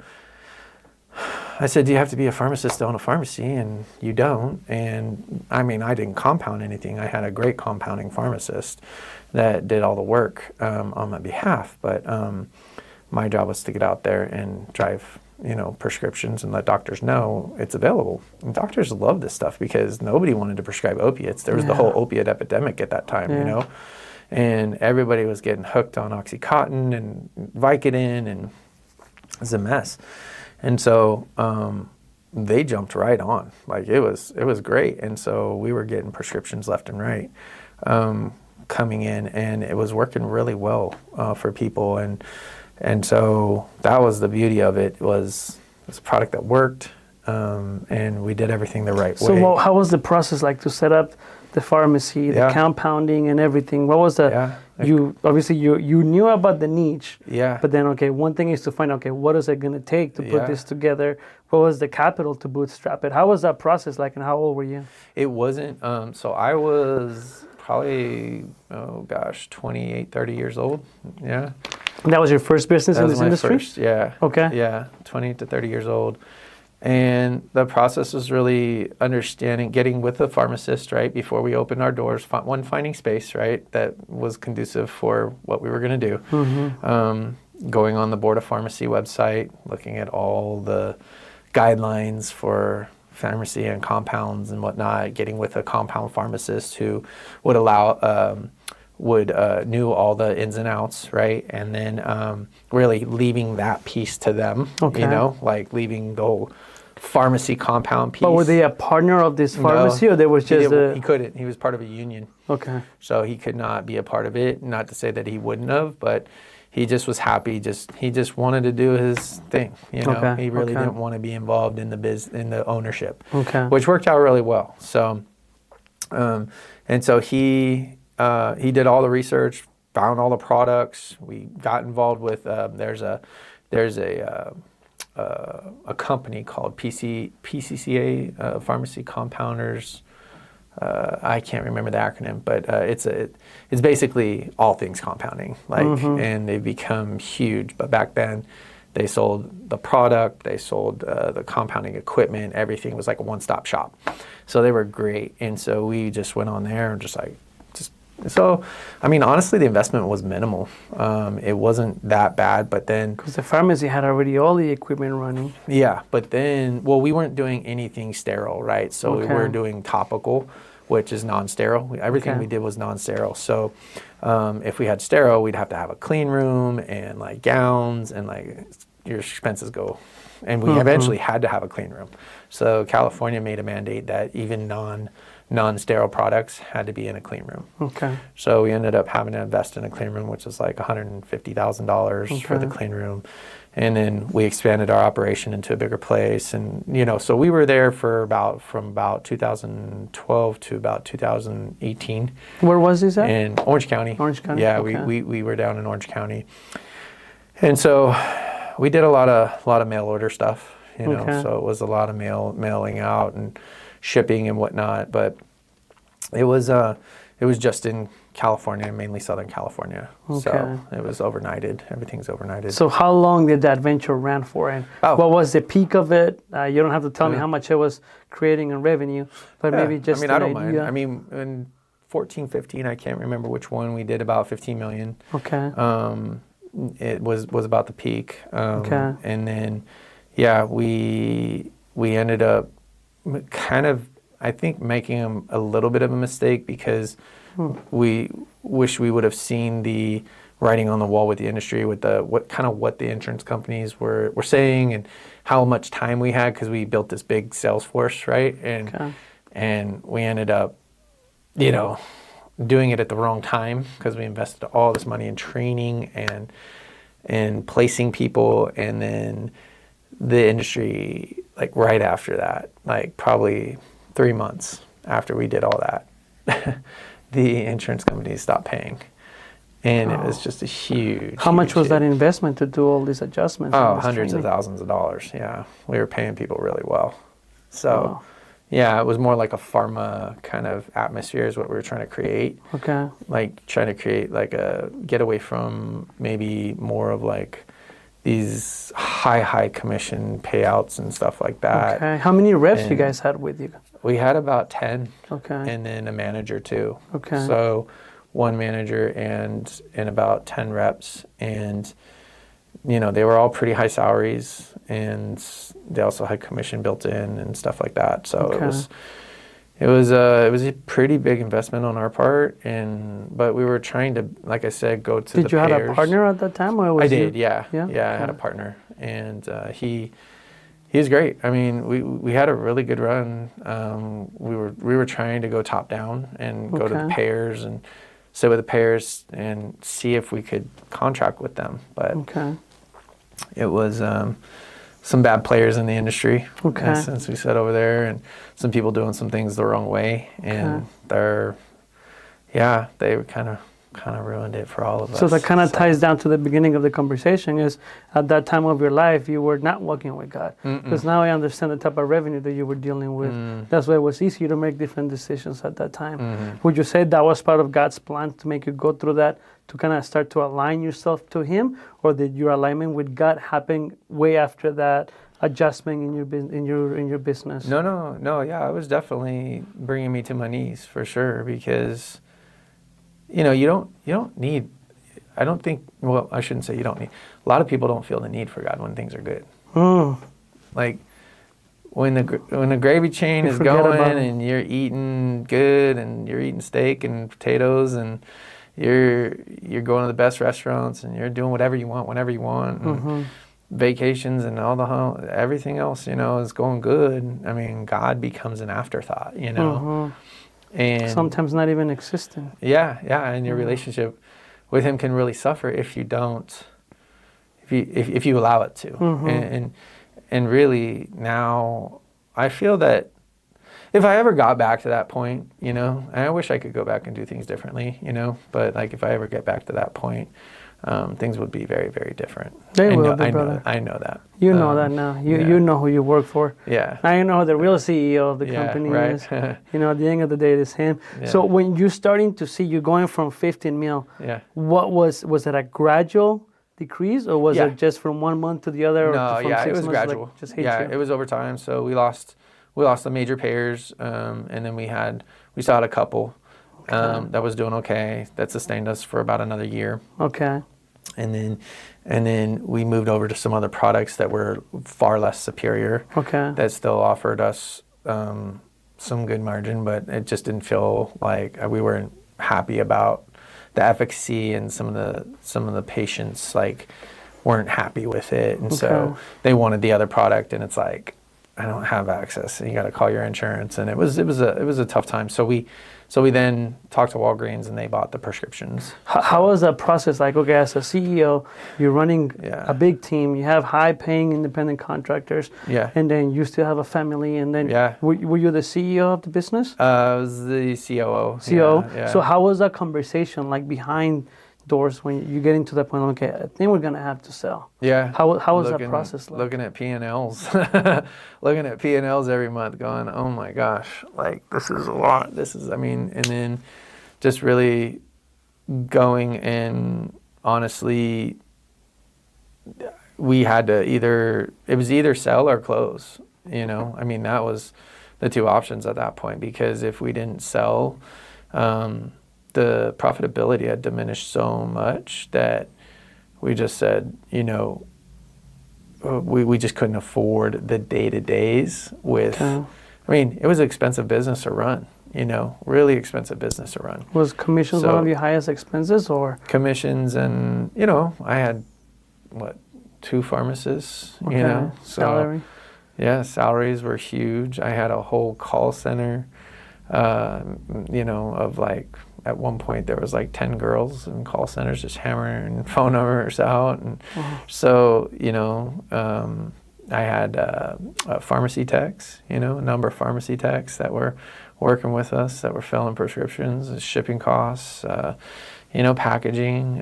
I said, do you have to be a pharmacist to own a pharmacy? And you don't. And I mean, I didn't compound anything. I had a great compounding pharmacist that did all the work on my behalf. But my job was to get out there and drive, you know, prescriptions and let doctors know it's available. And doctors love this stuff because nobody wanted to prescribe opiates. There was the whole opiate epidemic at that time, you know, and everybody was getting hooked on Oxycontin and Vicodin, and it was a mess. And so they jumped right on. Like it was great. And so we were getting prescriptions left and right coming in, and it was working really well for people. And so that was the beauty of it, was it's a product that worked, and we did everything the right way. So how was the process like to set up the pharmacy, the compounding and everything? What was the, you obviously you knew about the niche, but then, okay, one thing is to find, okay, what is it going to take to put this together? What was the capital to bootstrap it? How was that process like, and how old were you? It wasn't, so I was probably, 28, 30 years old, And that was your first business in this industry? First, yeah. Okay. Yeah, 20 to 30 years old. And the process was really understanding, getting with a pharmacist, right, before we opened our doors, finding space, right, that was conducive for what we were going to do. Going on the Board of Pharmacy website, looking at all the guidelines for pharmacy and compounds and whatnot, getting with a compound pharmacist who would allow... knew all the ins and outs, right? And then really leaving that piece to them, you know, like leaving the whole pharmacy compound piece. But were they a partner of this pharmacy, or they was just he couldn't. He was part of a union. Okay. So he could not be a part of it. Not to say that he wouldn't have, but he just was happy. He just wanted to do his thing, you know. He really didn't want to be involved in the ownership, which worked out really well. So, and so he did all the research, found all the products. We got involved with there's a company called PCCA, Pharmacy Compounders. I can't remember the acronym, but it's basically all things compounding. And they've become huge. But back then, they sold the product, they sold the compounding equipment. Everything was like a one-stop shop. So they were great. And so we just went on there and So, I mean, honestly, the investment was minimal. It wasn't that bad, but then... Because the pharmacy had already all the equipment running. Yeah, but then, well, we weren't doing anything sterile, right? So we were doing topical, which is non-sterile. Everything we did was non-sterile. So if we had sterile, we'd have to have a clean room and like gowns and like your expenses go. And we eventually had to have a clean room. So California made a mandate that even non-sterile products had to be in a clean room. Okay. So we ended up having to invest in a clean room, which was like $150,000 for the clean room. And then we expanded our operation into a bigger place. And, so we were there from about 2012 to about 2018. Where was this at? In Orange County. Orange County? Yeah, okay. we were down in Orange County. And so we did a lot of mail order stuff, okay. so it was a lot of mailing out and shipping and whatnot. But it was just in California, mainly Southern California. Okay. So it was overnighted. Everything's overnighted. So how long did that venture run for? And what was the peak of it? You don't have to tell me how much it was creating in revenue, but maybe just I don't mind. I mean, in 14, 15, I can't remember which one, we did about 15 million. Okay. It was about the peak. Okay. And then, we ended up kind of, I think, making a little bit of a mistake because we wish we would have seen the writing on the wall with the industry, with what the insurance companies were saying and how much time we had, because we built this big sales force, right? And we ended up, doing it at the wrong time because we invested all this money in training and placing people, and then the industry, like right after that, like probably 3 months after we did all that, the insurance companies stopped paying. And it was just a huge... How much was that investment to do all these adjustments? Hundreds of thousands of dollars, yeah. We were paying people really well. So, it was more like a pharma kind of atmosphere is what we were trying to create. Okay. Like trying to create like a get away from maybe more of like these high commission payouts and stuff like that. Okay. How many reps you guys had with you? We had about 10. Okay. And then a manager too. Okay. So one manager and about 10 reps, and they were all pretty high salaries, and they also had commission built in and stuff like that. So it was a pretty big investment on our part, but we were trying to, like I said, go to the payers. Did you have a partner at that time, or was I did, yeah. I had a partner, and he was great. I mean, we had a really good run. We were trying to go top down and go to the payers and sit with the payers and see if we could contract with them, but it was some bad players in the industry, since we sat over there, and some people doing some things the wrong way, and they were kind of ruined it for all of us. So that kind of ties down to the beginning of the conversation, is at that time of your life you were not walking with God, because now I understand the type of revenue that you were dealing with. That's why it was easier to make different decisions at that time. Would you say that was part of God's plan to make you go through that, to kind of start to align yourself to Him, or did your alignment with God happen way after that adjustment in your business? No. Yeah, it was definitely bringing me to my knees for sure, because you don't need. I don't think. Well, I shouldn't say you don't need. A lot of people don't feel the need for God when things are good. Like when the gravy chain is going and you're eating good and you're eating steak and potatoes and you're going to the best restaurants and you're doing whatever you want whenever you want. And vacations and everything else, is going good. I mean, God becomes an afterthought, and sometimes not even existent. And your relationship with Him can really suffer if you don't, if you allow it to. And really now I feel that if I ever got back to that point, and I wish I could go back and do things differently, but like if I ever get back to that point, things would be very, very different. They will be, brother. I know that. You know that now. You know who you work for. Yeah. Now you know who the real CEO of the company is. At the end of the day, it is Him. Yeah. So when you're starting to see you going from 15 mil, what was it a gradual decrease, or was it just from 1 month to the other? No, or from it was gradual. Like, just it was over time. So we lost the major payers, and then we still had a couple that was doing okay, that sustained us for about another year. Okay. And then we moved over to some other products that were far less superior. Okay. That still offered us some good margin, but it just didn't feel like we weren't happy about the efficacy, and some of the patients like weren't happy with it, and so they wanted the other product, and it's like, don't have access. You got to call your insurance. And it was a tough time. So we then talked to Walgreens, and they bought the prescriptions. How was that process like? Okay, as a CEO, you're running a big team. You have high-paying independent contractors. Yeah. And then you still have a family. And then were you the CEO of the business? I was the COO. COO. Yeah. So how was that conversation like behind doors when you get into that point? Okay, I think we're gonna have to sell. Yeah. How was that process like? Looking at P&Ls, looking at P&Ls every month, going, oh my gosh, like this is a lot. And then just really going, and honestly, we had to either sell or close. That was the two options at that point, because if we didn't sell, the profitability had diminished so much that we just said, we just couldn't afford the day-to-days with, it was an expensive business to run, really expensive business to run. Was commissions one of your highest expenses, or? Commissions, and, I had, 2 pharmacists, so, salary? Yeah, salaries were huge. I had a whole call center, of like, at one point there was like 10 girls in call centers just hammering phone numbers out. And so, I had pharmacy techs, a number of pharmacy techs that were working with us, that were filling prescriptions, shipping costs, packaging,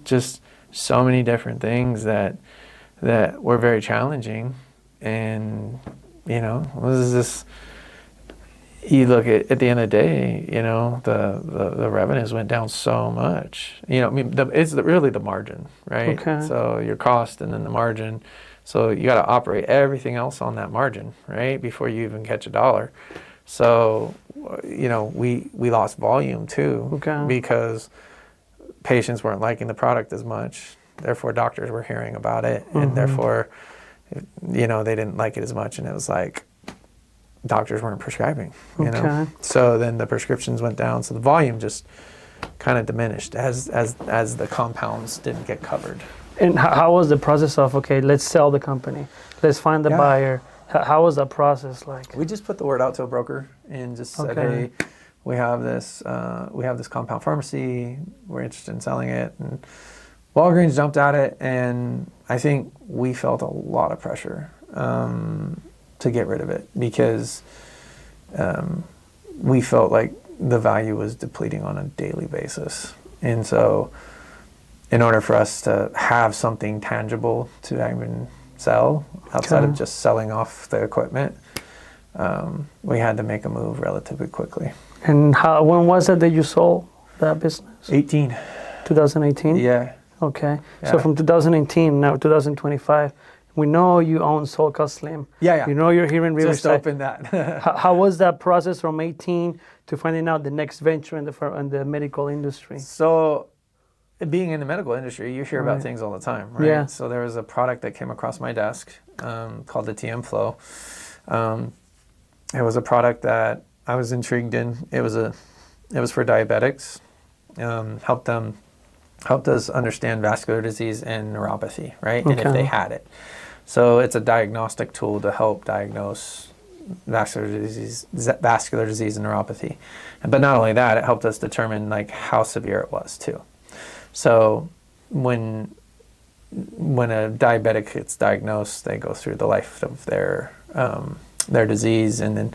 just so many different things that were very challenging. And, you look at the end of the day, the revenues went down so much. It's really the margin, right? Okay. So your cost and then the margin. So you got to operate everything else on that margin, right, before you even catch a dollar. So, we lost volume too, because patients weren't liking the product as much. Therefore, doctors were hearing about it, and therefore, they didn't like it as much, and it was like, doctors weren't prescribing, So then the prescriptions went down, so the volume just kind of diminished as the compounds didn't get covered. And how was the process of, okay, let's sell the company, let's find the buyer? How was that process like? We just put the word out to a broker and just said, hey, we have this compound pharmacy, we're interested in selling it. And Walgreens jumped at it, and I think we felt a lot of pressure to get rid of it, because we felt like the value was depleting on a daily basis. And so in order for us to have something tangible to even sell outside of just selling off the equipment, we had to make a move relatively quickly. And when was it that you sold that business? 2018? Yeah. Okay. Yeah. So from 2018, now 2025, we know you own Soul Cost Slim. Yeah. You're here in Riverside. Just opened that. How was that process from 18 to finding out the next venture in the medical industry? So, being in the medical industry, you hear about things all the time, right? Yeah. So there was a product that came across my desk called the TM Flow. It was a product that I was intrigued in. It was for diabetics. Helped us understand vascular disease and neuropathy, right? And if they had it. So it's a diagnostic tool to help diagnose vascular disease and neuropathy. But not only that, it helped us determine like how severe it was too. So when a diabetic gets diagnosed, they go through the life of their disease, and then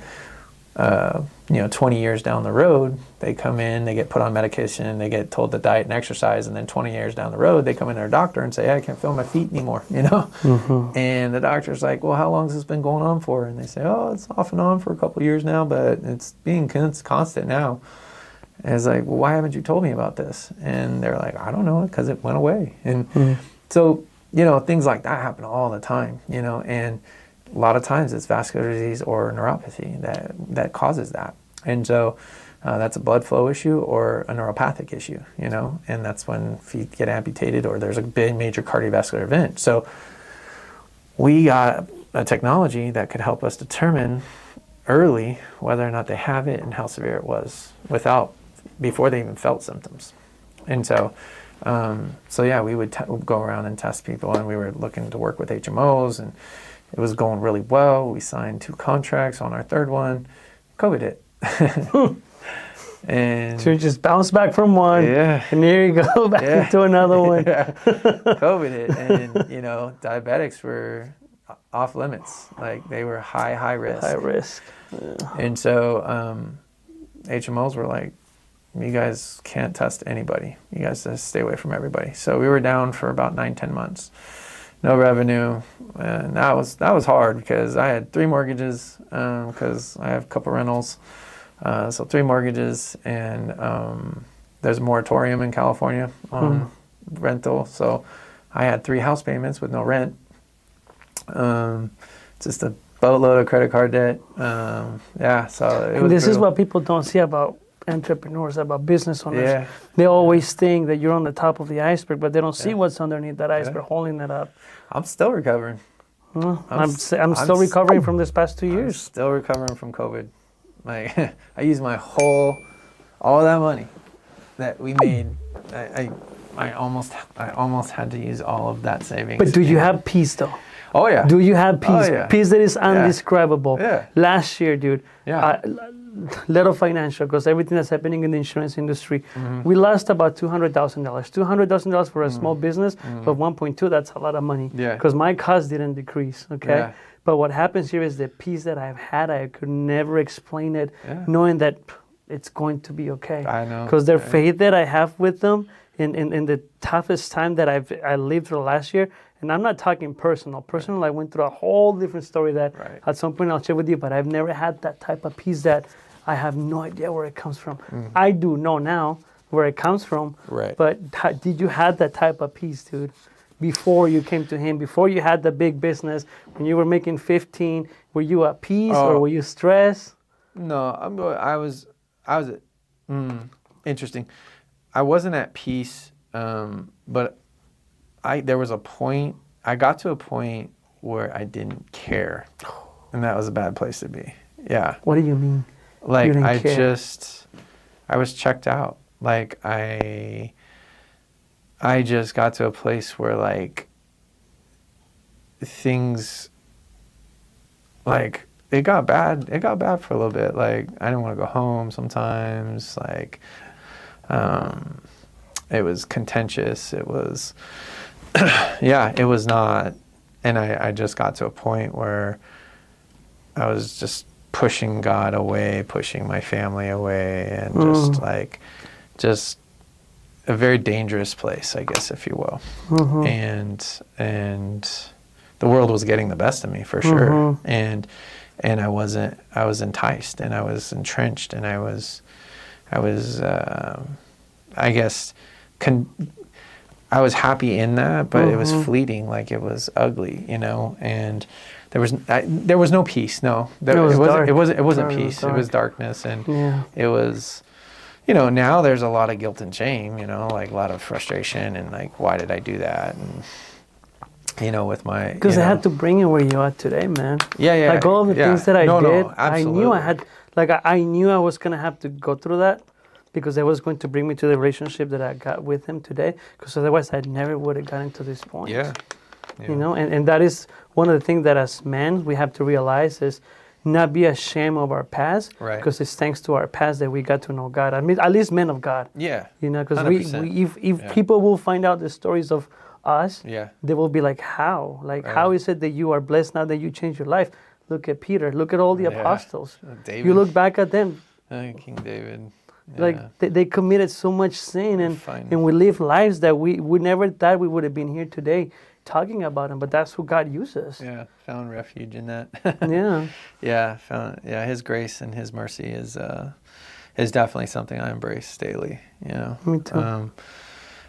20 years down the road, they come in, they get put on medication, they get told to diet and exercise, and then 20 years down the road, they come in to their doctor and say, hey, I can't feel my feet anymore, And the doctor's like, well, how long has this been going on for? And they say, oh, it's off and on for a couple of years now, but it's being constant now. And it's like, well, why haven't you told me about this? And they're like, I don't know, because it went away. And so, things like that happen all the time, and a lot of times it's vascular disease or neuropathy that causes that. And so that's a blood flow issue or a neuropathic issue, and that's when feet get amputated or there's a big major cardiovascular event. So we got a technology that could help us determine early whether or not they have it and how severe it was before they even felt symptoms. And so, we would go around and test people, and we were looking to work with HMOs and It was going really well. We signed 2 contracts. On our 3rd one, COVID hit. And so you just bounce back from one, and here you go back into another one. COVID hit, and you know, diabetics were off limits. Like they were high risk. High risk. And so HMOs were like, you guys can't test anybody. You guys just stay away from everybody. So we were down for about 9-10 months. No revenue, and that was hard because I had 3 mortgages because I have a couple rentals. So 3 mortgages, and there's a moratorium in California on rental. So I had 3 house payments with no rent. Just a boatload of credit card debt. So it was this brutal. is what people don't see about entrepreneurs, about business owners. Yeah. They always think that you're on the top of the iceberg, but they don't see what's underneath that iceberg, holding it up. I'm still recovering. I'm still recovering from this past 2 years. I'm still recovering from COVID. Like I used all that money that we made. I almost had to use all of that savings. But do you have peace though? Oh yeah. Do you have peace? Oh, yeah. Peace that is undescribable. Yeah. Last year, dude. Yeah. Little financial, because everything that's happening in the insurance industry, we lost about $200,000. $200,000 for a small business, but 1.2, that's a lot of money. Yeah. Because my cost didn't decrease. Okay. Yeah. But what happens here is the peace that I've had, I could never explain it, knowing that it's going to be okay. I know. Because their faith that I have with them in the toughest time that I lived through last year, and I'm not talking personal. Personal, I went through a whole different story that at some point I'll share with you, but I've never had that type of peace that I have no idea where it comes from. I do know now where it comes from, but did you have that type of peace, dude? Before you came to him, before you had the big business, when you were making 15, were you at peace or were you stressed? No, I was interesting. I wasn't at peace, but there was a point, I got to a point where I didn't care, and that was a bad place to be. Yeah. What do you mean? Like I was checked out. Like I just got to a place where like things, like it got bad for a little bit. Like I didn't want to go home sometimes. Like it was contentious. It was it was not. And I just got to a point where I was just pushing God away, pushing my family away, and just a very dangerous place, I guess, if you will. And the world was getting the best of me for sure. And I was enticed, and I was entrenched, and I was I guess I was happy in that, but it was fleeting, like it was ugly, you know, and there was no peace. No, it wasn't peace. It was darkness, and it was, you know, now there's a lot of guilt and shame, you know, like a lot of frustration and like, why did I do that? And, you know, with my... Because I had to bring you where you are today, man. Yeah. Like all of the things that I did, I knew I had, like I knew I was going to have to go through that, because it was going to bring me to the relationship that I got with him today, because otherwise I never would have gotten to this point. Yeah. You know, and that is one of the things that as men we have to realize is not be ashamed of our past, because it's thanks to our past that we got to know God. I mean, at least men of God. Yeah. You know, because if people will find out the stories of us, they will be like, how? Like, how is it that you are blessed now that you changed your life? Look at Peter. Look at all the apostles. David. You look back at them. King David. Yeah. Like they committed so much sin, and we live lives that we never thought we would have been here today talking about them, but that's who God uses. Yeah, found refuge in that. His grace and his mercy is definitely something I embrace daily, you know. Me too.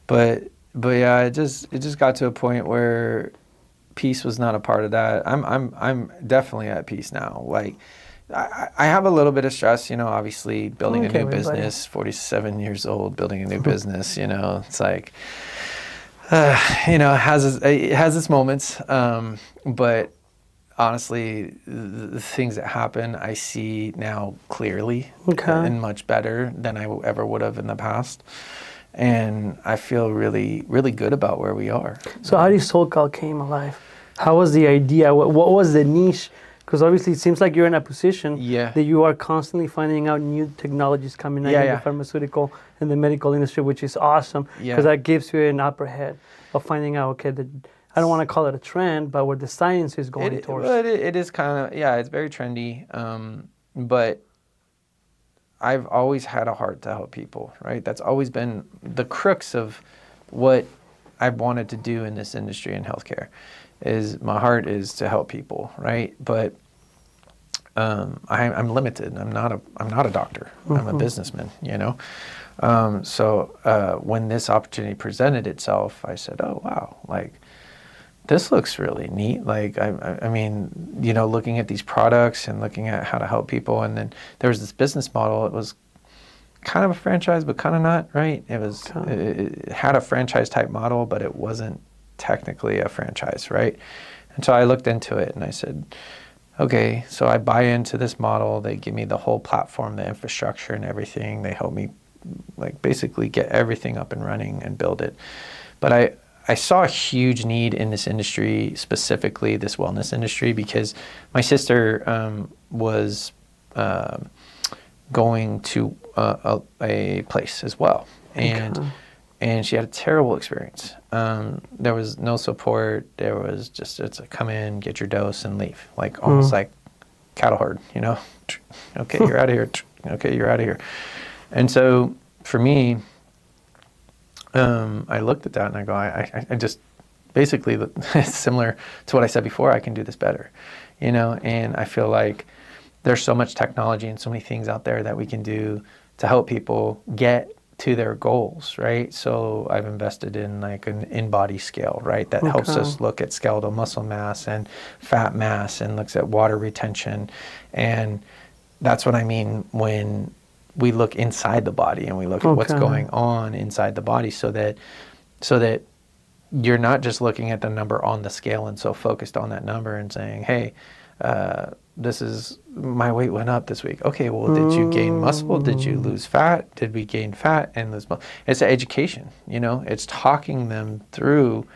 But yeah, it just got to a point where peace was not a part of that. I'm definitely at peace now. Like I have a little bit of stress, you know, obviously building a new business, 47 years old, building a new business, you know, it's like, you know, it has its moments. But honestly, the things that happen, I see now clearly and much better than I ever would have in the past. And I feel really, really good about where we are. So how did Soul Call came alive? How was the idea? What was the niche? Because obviously it seems like you're in a position that you are constantly finding out new technologies coming out in the pharmaceutical and the medical industry, which is awesome because that gives you an upper head of finding out, okay, I don't want to call it a trend, but where the science is going towards. Well, it is kind of, it's very trendy, but I've always had a heart to help people, right? That's always been the crux of what I've wanted to do in this industry in healthcare. Is my heart is to help people, right? But I'm limited. I'm not a doctor. I'm a businessman, So when this opportunity presented itself, I said, "Oh wow, like this looks really neat." Like I mean, looking at these products and looking at how to help people, and then there was this business model. It was kind of a franchise, but kind of not, right? It had a franchise type model, but it wasn't technically a franchise, right? And so I looked into it and I said, okay, so I buy into this model. They give me the whole platform, the infrastructure and everything. They help me like basically get everything up and running and build it. But I saw a huge need in this industry, specifically this wellness industry, because my sister was going to a place as well. And she had a terrible experience. There was no support. There was just, it's like, come in, get your dose and leave. Like almost like cattle herd, Okay, you're out of here. Okay, you're out of here. And so for me, I looked at that and I go, I just basically, it's similar to what I said before, I can do this better, and I feel like there's so much technology and so many things out there that we can do to help people get to their goals, right? So I've invested in like an in-body scale, right? That helps us look at skeletal muscle mass and fat mass and looks at water retention. And that's what I mean when we look inside the body and we look at what's going on inside the body so that you're not just looking at the number on the scale and so focused on that number and saying, hey, this is, my weight went up this week. Okay, well, did you gain muscle? Did you lose fat? Did we gain fat and lose muscle? It's an education, It's talking them through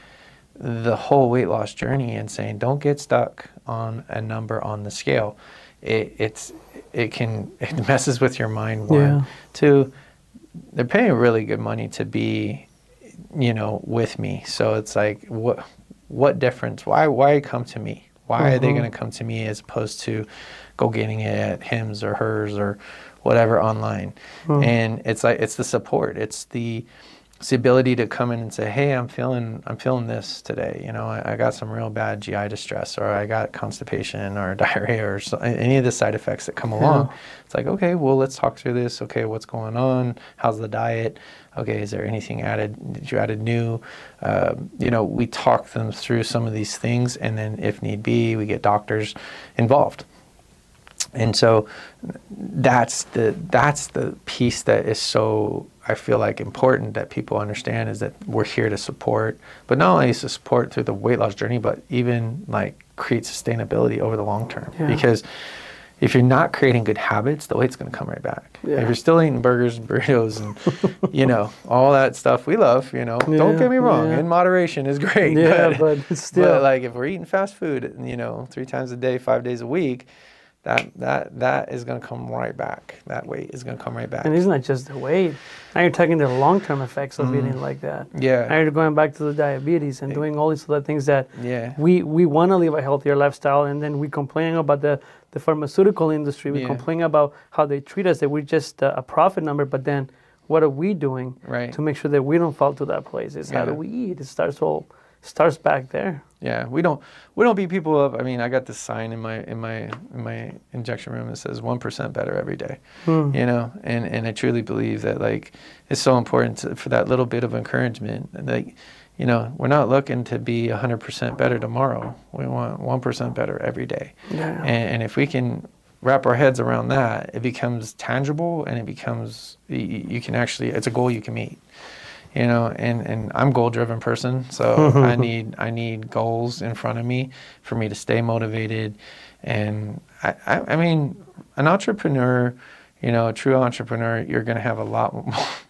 the whole weight loss journey and saying, don't get stuck on a number on the scale. It messes with your mind, one. Two, they're paying really good money to be, with me. So it's like, what difference? Why come to me? Why are they going to come to me as opposed to go getting it at Hims or Hers or whatever online? And it's like, it's the support. It's the ability to come in and say, hey, I'm feeling this today. I got some real bad GI distress, or I got constipation or diarrhea or any of the side effects that come along. It's like, okay, well, let's talk through this. Okay, what's going on? How's the diet? Okay, is there anything added? Did you add new? We talk them through some of these things, and then if need be, we get doctors involved. And so that's the piece that is so, I feel like, important that people understand, is that we're here to support, but not only to support through the weight loss journey, but even like create sustainability over the long term. Because if you're not creating good habits, the weight's going to come right back. If you're still eating burgers and burritos and, all that stuff we love, don't get me wrong, in moderation is great. But still. But like if we're eating fast food, 3 times a day, 5 days a week, that is going to come right back. That weight is going to come right back. And it's not just the weight. Now you're talking the long-term effects of eating like that. Now you're going back to the diabetes and doing all these other things that we want to live a healthier lifestyle, and then we complain about the pharmaceutical industry. We complain about how they treat us, that we're just a profit number, but then what are we doing to make sure that we don't fall to that place? It's how do we eat? It starts back there. Yeah, we don't beat people up. I mean, I got this sign in my injection room that says 1% better every day. And I truly believe that like it's so important for that little bit of encouragement. Like, we're not looking to be 100% better tomorrow. We want 1% better every day. And if we can wrap our heads around that, it becomes tangible, and it becomes, you can actually, it's a goal you can meet. And I'm a goal-driven person, so I need goals in front of me for me to stay motivated. And I mean, an entrepreneur, a true entrepreneur, you're going to have a lot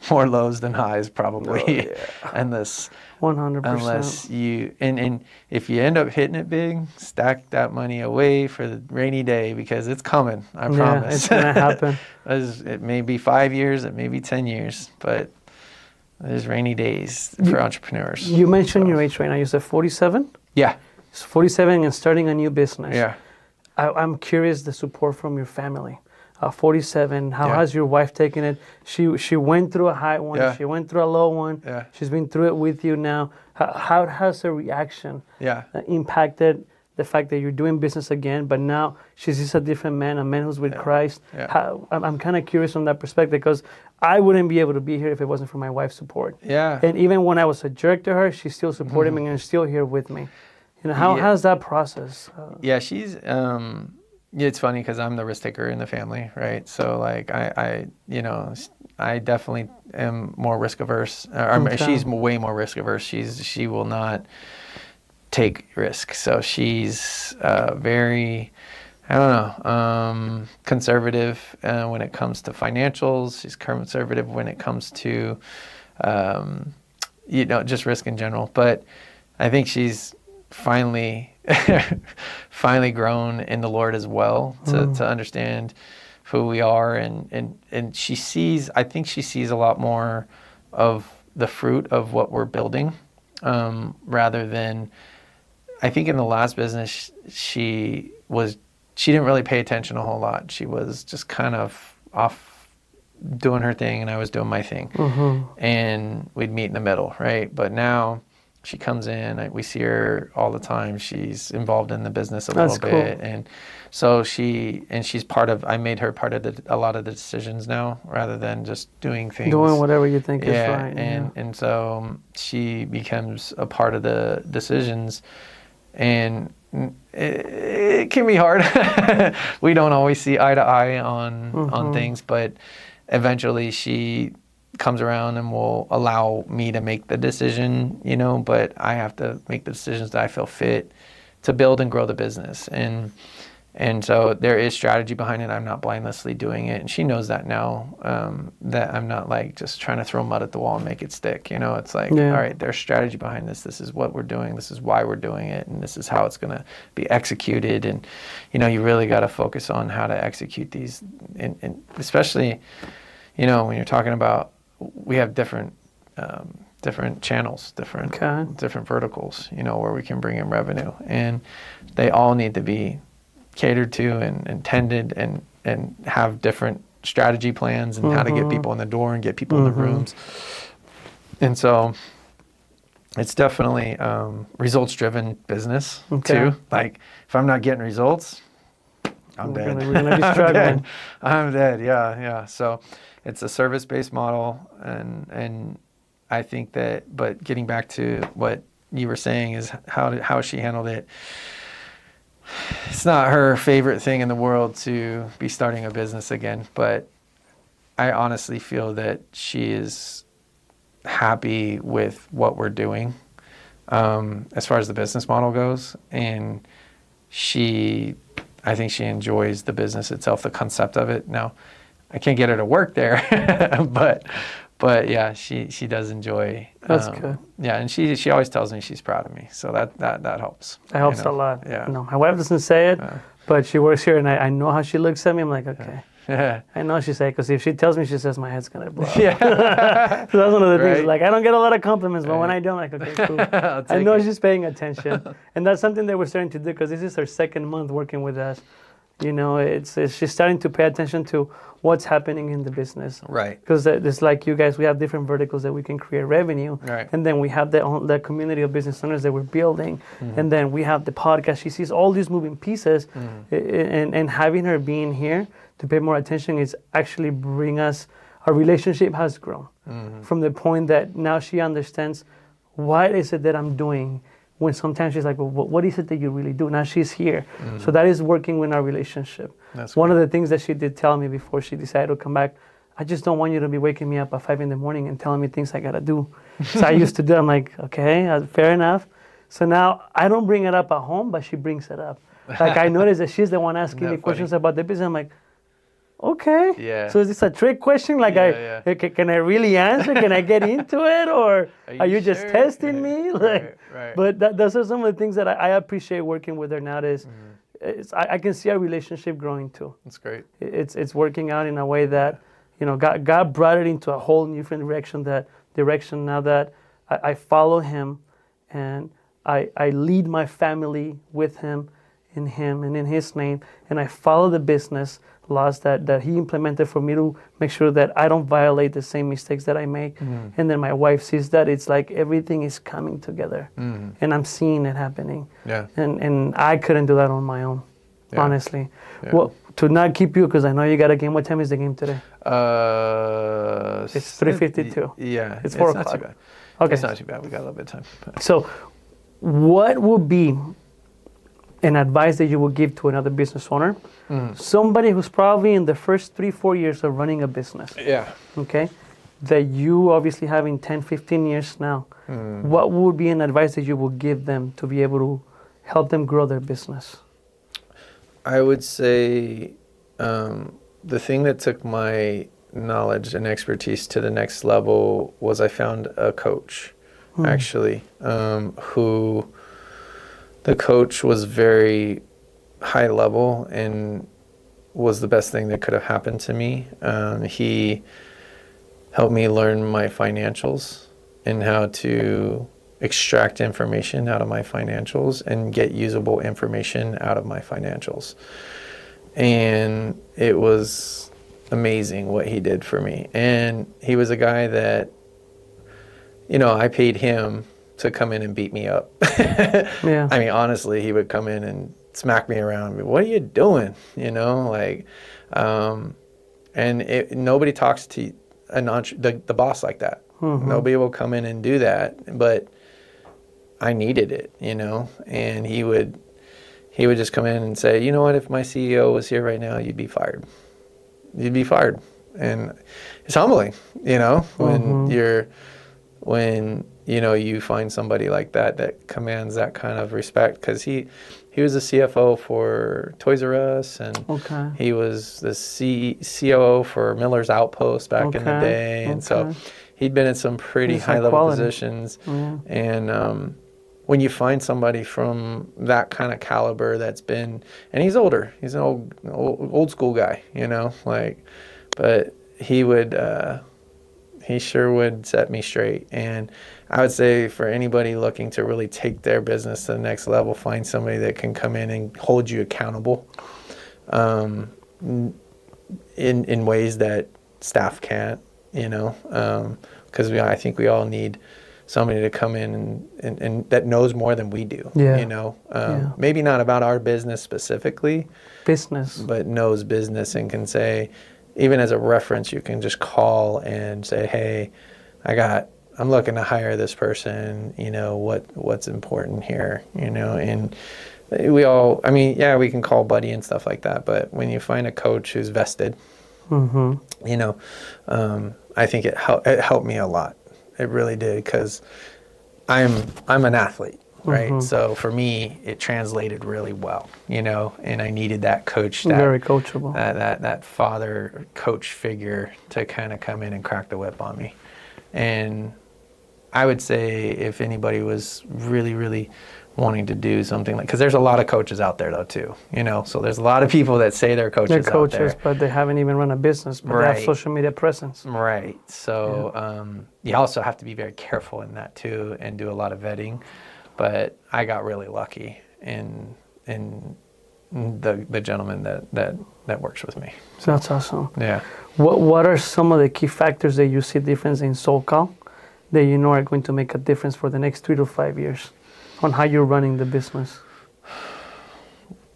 more lows than highs probably. Unless 100%. Unless you, and if you end up hitting it big, stack that money away for the rainy day because it's coming, I promise. It's going to happen. It may be 5 years, it may be 10 years, but there's rainy days for entrepreneurs. You mentioned your age right now. You said 47? Yeah. So 47 and starting a new business. Yeah. I'm curious the support from your family. 47. How has your wife taken it? She went through a high one. Yeah. She went through a low one. Yeah. She's been through it with you now. How has her reaction impacted the fact that you're doing business again, but now she's just a different man, a man who's with Christ? I'm kind of curious from that perspective because I wouldn't be able to be here if it wasn't for my wife's support. Yeah. And even when I was a jerk to her, she still supported me and is still here with me. How's that process? She's it's funny because I'm the risk taker in the family, right? So like I definitely am more risk averse. She's way more risk averse. She will not take risk. So she's very, conservative when it comes to financials. She's conservative when it comes to just risk in general. But I think she's finally grown in the Lord as well to understand who we are, and I think she sees a lot more of the fruit of what we're building rather than, I think in the last business she didn't really pay attention a whole lot. She was just kind of off doing her thing and I was doing my thing, and we'd meet in the middle, right? But now she comes in, we see her all the time. She's involved in the business a little bit. And so she's I made her part of a lot of the decisions now rather than just doing things. Doing whatever you think is right. And so she becomes a part of the decisions, and it can be hard. We don't always see eye to eye on things, but eventually she comes around and will allow me to make the decision, but I have to make the decisions that I feel fit to build and grow the business. And so there is strategy behind it. I'm not blindlessly doing it. And she knows that now, that I'm not like just trying to throw mud at the wall and make it stick. It's like, all right, there's strategy behind this. This is what we're doing. This is why we're doing it. And this is how it's going to be executed. And, you really got to focus on how to execute these. And especially, when you're talking about, we have different channels, different verticals, where we can bring in revenue, and they all need to be catered to and tended and have different strategy plans and how to get people in the door and get people in the rooms. And so it's definitely results-driven business too. Like if I'm not getting results, I'm dead. We're gonna be struggling. I'm dead. Yeah. So it's a service-based model, and I think that. But getting back to what you were saying is how she handled it. It's not her favorite thing in the world to be starting a business again, but I honestly feel that she is happy with what we're doing as far as the business model goes, and I think she enjoys the business itself, the concept of it. Now, I can't get her to work there, but yeah, she does enjoy. That's good. Yeah, and she always tells me she's proud of me, so that helps. It helps a lot. Yeah. My wife doesn't say it, but she works here, and I know how she looks at me. I'm like, okay. Yeah. I know she said, because if she tells me, she says my head's gonna blow. Yeah. So that's one of the things. Like I don't get a lot of compliments, but when I do, I'm like, okay, cool. I know she's paying attention, and that's something that we're starting to do because this is her second month working with us. She's starting to pay attention to what's happening in the business. Right. Because it's like you guys, we have different verticals that we can create revenue. Right. And then we have the community of business owners that we're building. And then we have the podcast. She sees all these moving pieces. And having her being here to pay more attention is actually our relationship has grown from the point that now she understands what is it that I'm doing. When sometimes she's like, well, what is it that you really do? Now she's here. So that is working with our relationship. That's one of the things that she did tell me before she decided to come back, I just don't want you to be waking me up at 5 a.m. and telling me things I got to do. So I used to do, I'm like, okay, fair enough. So now I don't bring it up at home, but she brings it up. Like I noticed that she's the one asking me questions about the business. I'm like, Okay. Yeah. So is this a trick question? Like, can I really answer? Can I get into it, or are you just testing me? Like, right. But those are some of the things that I appreciate working with her now. I can see our relationship growing too. That's great. It's working out in a way that, God brought it into a whole different direction now that I follow him, and I lead my family with him and in his name, and I follow the business laws that he implemented for me to make sure that I don't violate the same mistakes that I make. And then my wife sees that. It's like everything is coming together, and I'm seeing it happening. Yeah. And I couldn't do that on my own, honestly. Yeah. Well, to not keep you, because I know you got a game. What time is the game today? It's 3:52. Yeah. It's 4 o'clock. Not too bad. Okay. It's not too bad. We got a little bit of time. So what would be an advice that you would give to another business owner? Somebody who's probably in the first 3-4 years of running a business. Yeah. Okay. That you obviously have in 10-15 years now. What would be an advice that you would give them to be able to help them grow their business? I would say the thing that took my knowledge and expertise to the next level was I found a coach, actually, who the coach was very high level and was the best thing that could have happened to me. He helped me learn my financials and how to extract information out of my financials and get usable information out of my financials. And it was amazing what he did for me. And he was a guy that, I paid him to come in and beat me up. Yeah. I mean, honestly, he would come in and smack me around. What are you doing? And nobody talks to the boss like that. Nobody will come in and do that, but I needed it, and he would just come in and say, you know what, if my CEO was here right now, you'd be fired. You'd be fired. And it's humbling, when you find somebody like that commands that kind of respect, because he was the CFO for Toys R Us, and he was the COO for Miller's Outpost back in the day, and so he'd been in some pretty high-level positions. And when you find somebody from that kind of caliber and he's older, he's an old school guy, but he sure would set me straight. And I would say for anybody looking to really take their business to the next level, find somebody that can come in and hold you accountable in ways that staff can't, because I think we all need somebody to come in and that knows more than we do. Maybe not about our business specifically, but knows business and can say, even as a reference, you can just call and say, hey, I'm looking to hire this person, what's important here, and we all, we can call buddy and stuff like that, but when you find a coach who's vested, I think it helped me a lot. It really did, because I'm an athlete, right? So for me, it translated really well, and I needed that coach, very coachable, that father coach figure to kind of come in and crack the whip on me. And I would say if anybody was really, really wanting to do something because there's a lot of coaches out there though too, so there's a lot of people that say they're coaches out there, but they haven't even run a business, but they have social media presence. Right. So you also have to be very careful in that too and do a lot of vetting. But I got really lucky in the gentleman that works with me. So that's awesome. Yeah. What are some of the key factors that you see difference in SoCal that are going to make a difference for the next 3 to 5 years on how you're running the business?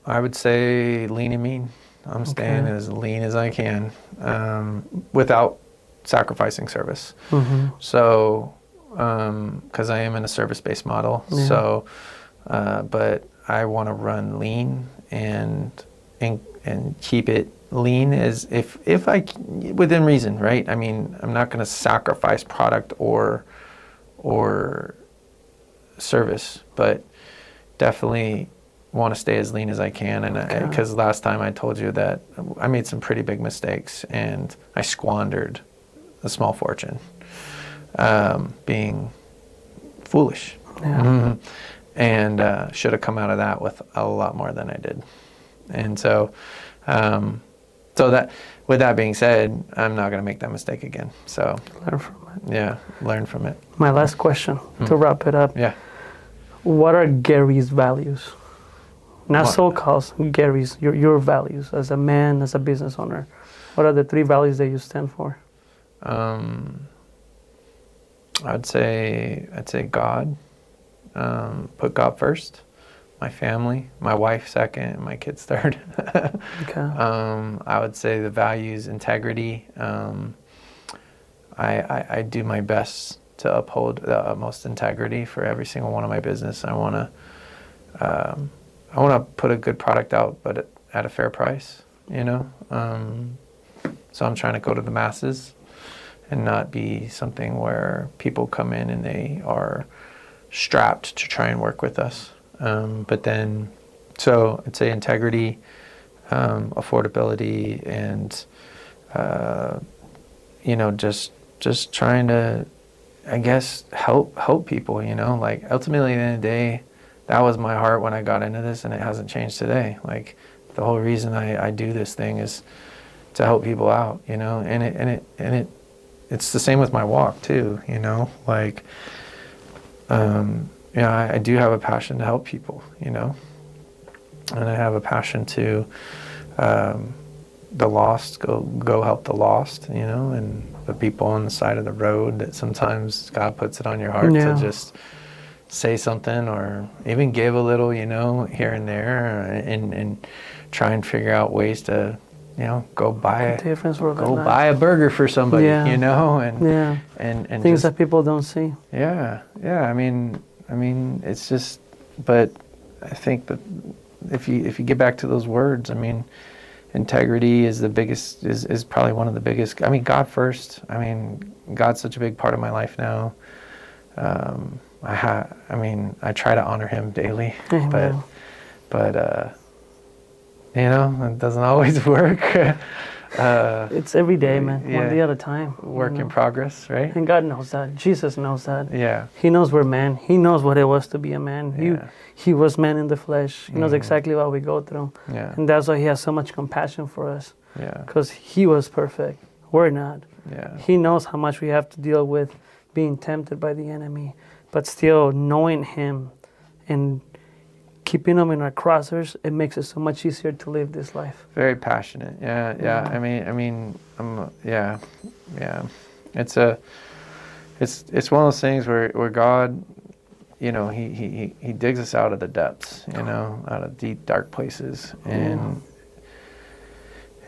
I would say lean and mean. I'm staying as lean as I can without sacrificing service. So, because I am in a service-based model, so, but I want to run lean and keep it lean as if I within reason, right? I'm not going to sacrifice product or service, but definitely want to stay as lean as I can. And because last time I told you that I made some pretty big mistakes and I squandered a small fortune, being foolish. And should have come out of that with a lot more than I did. And so, that, with that being said, I'm not going to make that mistake again. So learn from it. Yeah, learn from it. My last question to wrap it up. Yeah. What are Gary's values? Not SoCal's, Gary's, your values as a man, as a business owner. What are the 3 values that you stand for? I'd say God. Put God first. My family, my wife second, my kids third. I would say the values, integrity. I do my best to uphold the utmost integrity for every single one of my business. I want to put a good product out, but at a fair price, So I'm trying to go to the masses and not be something where people come in and they are strapped to try and work with us. So I'd say integrity, affordability, and just trying to, I guess, help people. Like ultimately, at the end of the day, that was my heart when I got into this, and it hasn't changed today. Like the whole reason I do this thing is to help people out. It's the same with my walk too. Like. I do have a passion to help people, and I have a passion to the lost, go help the lost, and the people on the side of the road that sometimes God puts it on your heart to just say something or even give a little, here and there, and try and figure out ways to, go buy a burger for somebody, and things that people don't see. Yeah. I mean, it's just, but I think that if you get back to those words, I mean, integrity is the biggest, is probably one of the biggest. I mean, God first. I mean, God's such a big part of my life now. I try to honor Him daily, but it doesn't always work. It's every day, man. One day at a time. Work in progress, right? And God knows that. Jesus knows that. Yeah. He knows we're man. He knows what it was to be a man. He was man in the flesh. He knows exactly what we go through. Yeah. And that's why He has so much compassion for us. Yeah. Because He was perfect. We're not. Yeah. He knows how much we have to deal with being tempted by the enemy. But still, knowing Him and keeping Him in our crosshairs, it makes it so much easier to live this life. Very passionate. Yeah. I mean, It's one of those things where God, he digs us out of the depths, out of deep, dark places. And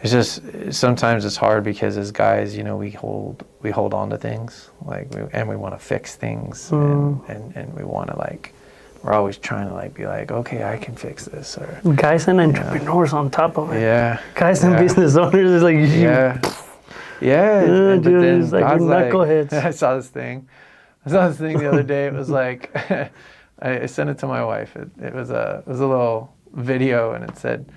it's just, sometimes it's hard because as guys, we hold on to things, and we want to fix things, and we want to we're always trying to be okay, I can fix this. Or guys and entrepreneurs on top of it. Yeah. Guys and business owners is but dude, then it's God's knuckleheads. I saw this thing the other day. It was I sent it to my wife. It was a little video, and it said,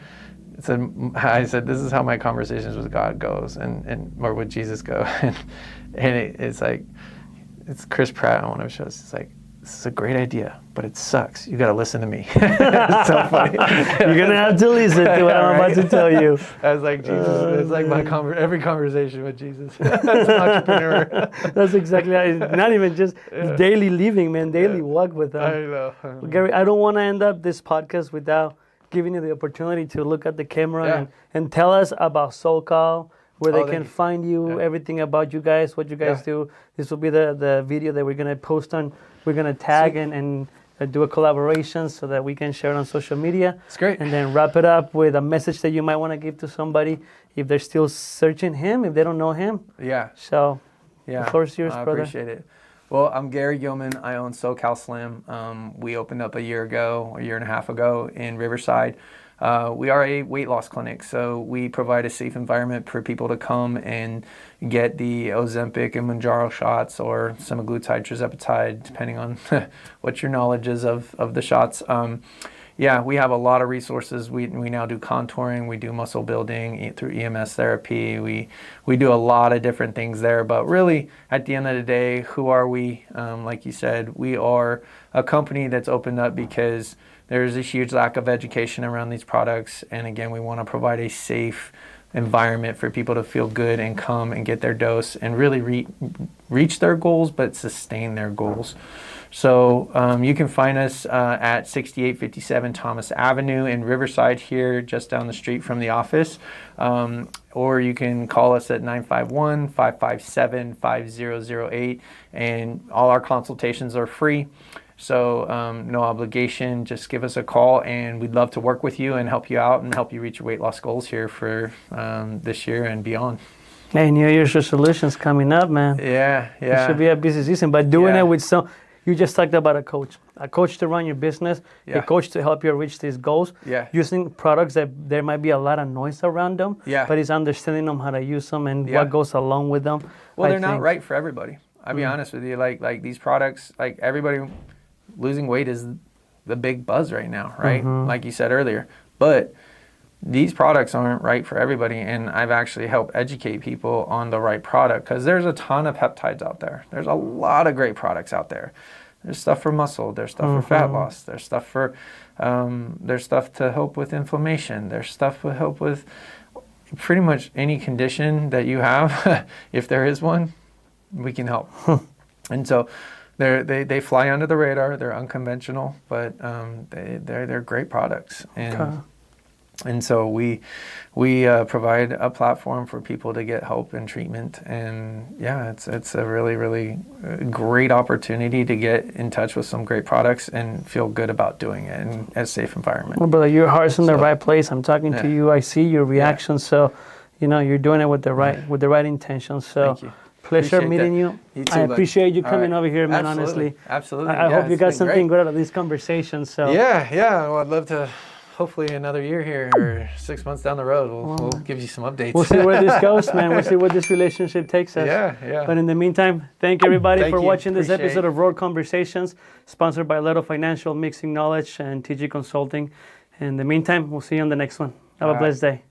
I said, this is how my conversations with God goes, and or with Jesus go, and it's Chris Pratt on one of his shows. It's this is a great idea, but it sucks. You got to listen to me. It's so funny. You're going to have to listen to what I'm about to tell you. I was like, Jesus, it's every conversation with Jesus. As an entrepreneur. That's exactly how not even just daily living, man, daily walk with Him. I know. Well, Gary, I don't want to end up this podcast without giving you the opportunity to look at the camera and tell us about SoCal, where they can find you, everything about you guys, what you guys do. This will be the video that we're going to post on. We're going to tag and do a collaboration so that we can share it on social media. It's great. And then wrap it up with a message that you might want to give to somebody if they're still searching Him, if they don't know Him. Yeah. So, the floor is yours, brother. I appreciate it. Well, I'm Gary Gilman. I own SoCal Slim. We opened up a year and a half ago in Riverside. We are a weight loss clinic, so we provide a safe environment for people to come and get the Ozempic and Mounjaro shots or semaglutide, tirzepatide, depending on what your knowledge is of the shots. yeah, we have a lot of resources. We now do contouring, we do muscle building through EMS therapy. We do a lot of different things there. But really, at the end of the day, who are we? Like you said, we are a company that's opened up because there's a huge lack of education around these products. And again, we want to provide a safe environment for people to feel good and come and get their dose and really reach their goals, but sustain their goals. So you can find us at 6857 Thomas Avenue in Riverside here, just down the street from the office. Or you can call us at 951-557-5008. And all our consultations are free. So no obligation, just give us a call and we'd love to work with you and help you out and help you reach your weight loss goals here for this year and beyond. Hey, New Year's resolutions coming up, man. Yeah. It should be a busy season, but doing it with you just talked about a coach to run your business, a coach to help you reach these goals, using products that there might be a lot of noise around them, but it's understanding them how to use them and what goes along with them. Well, they're not right for everybody. I'll be honest with you, like these products, like everybody, losing weight is the big buzz right now, right? Like you said earlier, but these products aren't right for everybody, and I've actually helped educate people on the right product because there's a ton of peptides out there. There's a lot of great products out there. There's stuff for muscle. There's stuff for fat loss. There's stuff for there's stuff to help with inflammation. There's stuff to help with pretty much any condition that you have. If there is one, we can help. And so they fly under the radar. They're unconventional, but they're great products. And so we provide a platform for people to get help and treatment. And yeah, it's a really, really great opportunity to get in touch with some great products and feel good about doing it in a safe environment. Well, brother, your heart's in the right place. I'm talking to you. I see your reactions. So, you're doing it with the right intentions. So, thank you. Pleasure meeting you. You too, I appreciate you coming over here, man. Absolutely. Honestly, I hope you got something good out of these conversations. So yeah. Well, I'd love to. Hopefully another year here or 6 months down the road, we'll give you some updates. We'll see where this goes, man. We'll see where this relationship takes us. Yeah. But in the meantime, thank everybody for watching this episode of Road Conversations, sponsored by Leto Financial, Mixing Knowledge, and TG Consulting. In the meantime, we'll see you on the next one. Have a blessed day.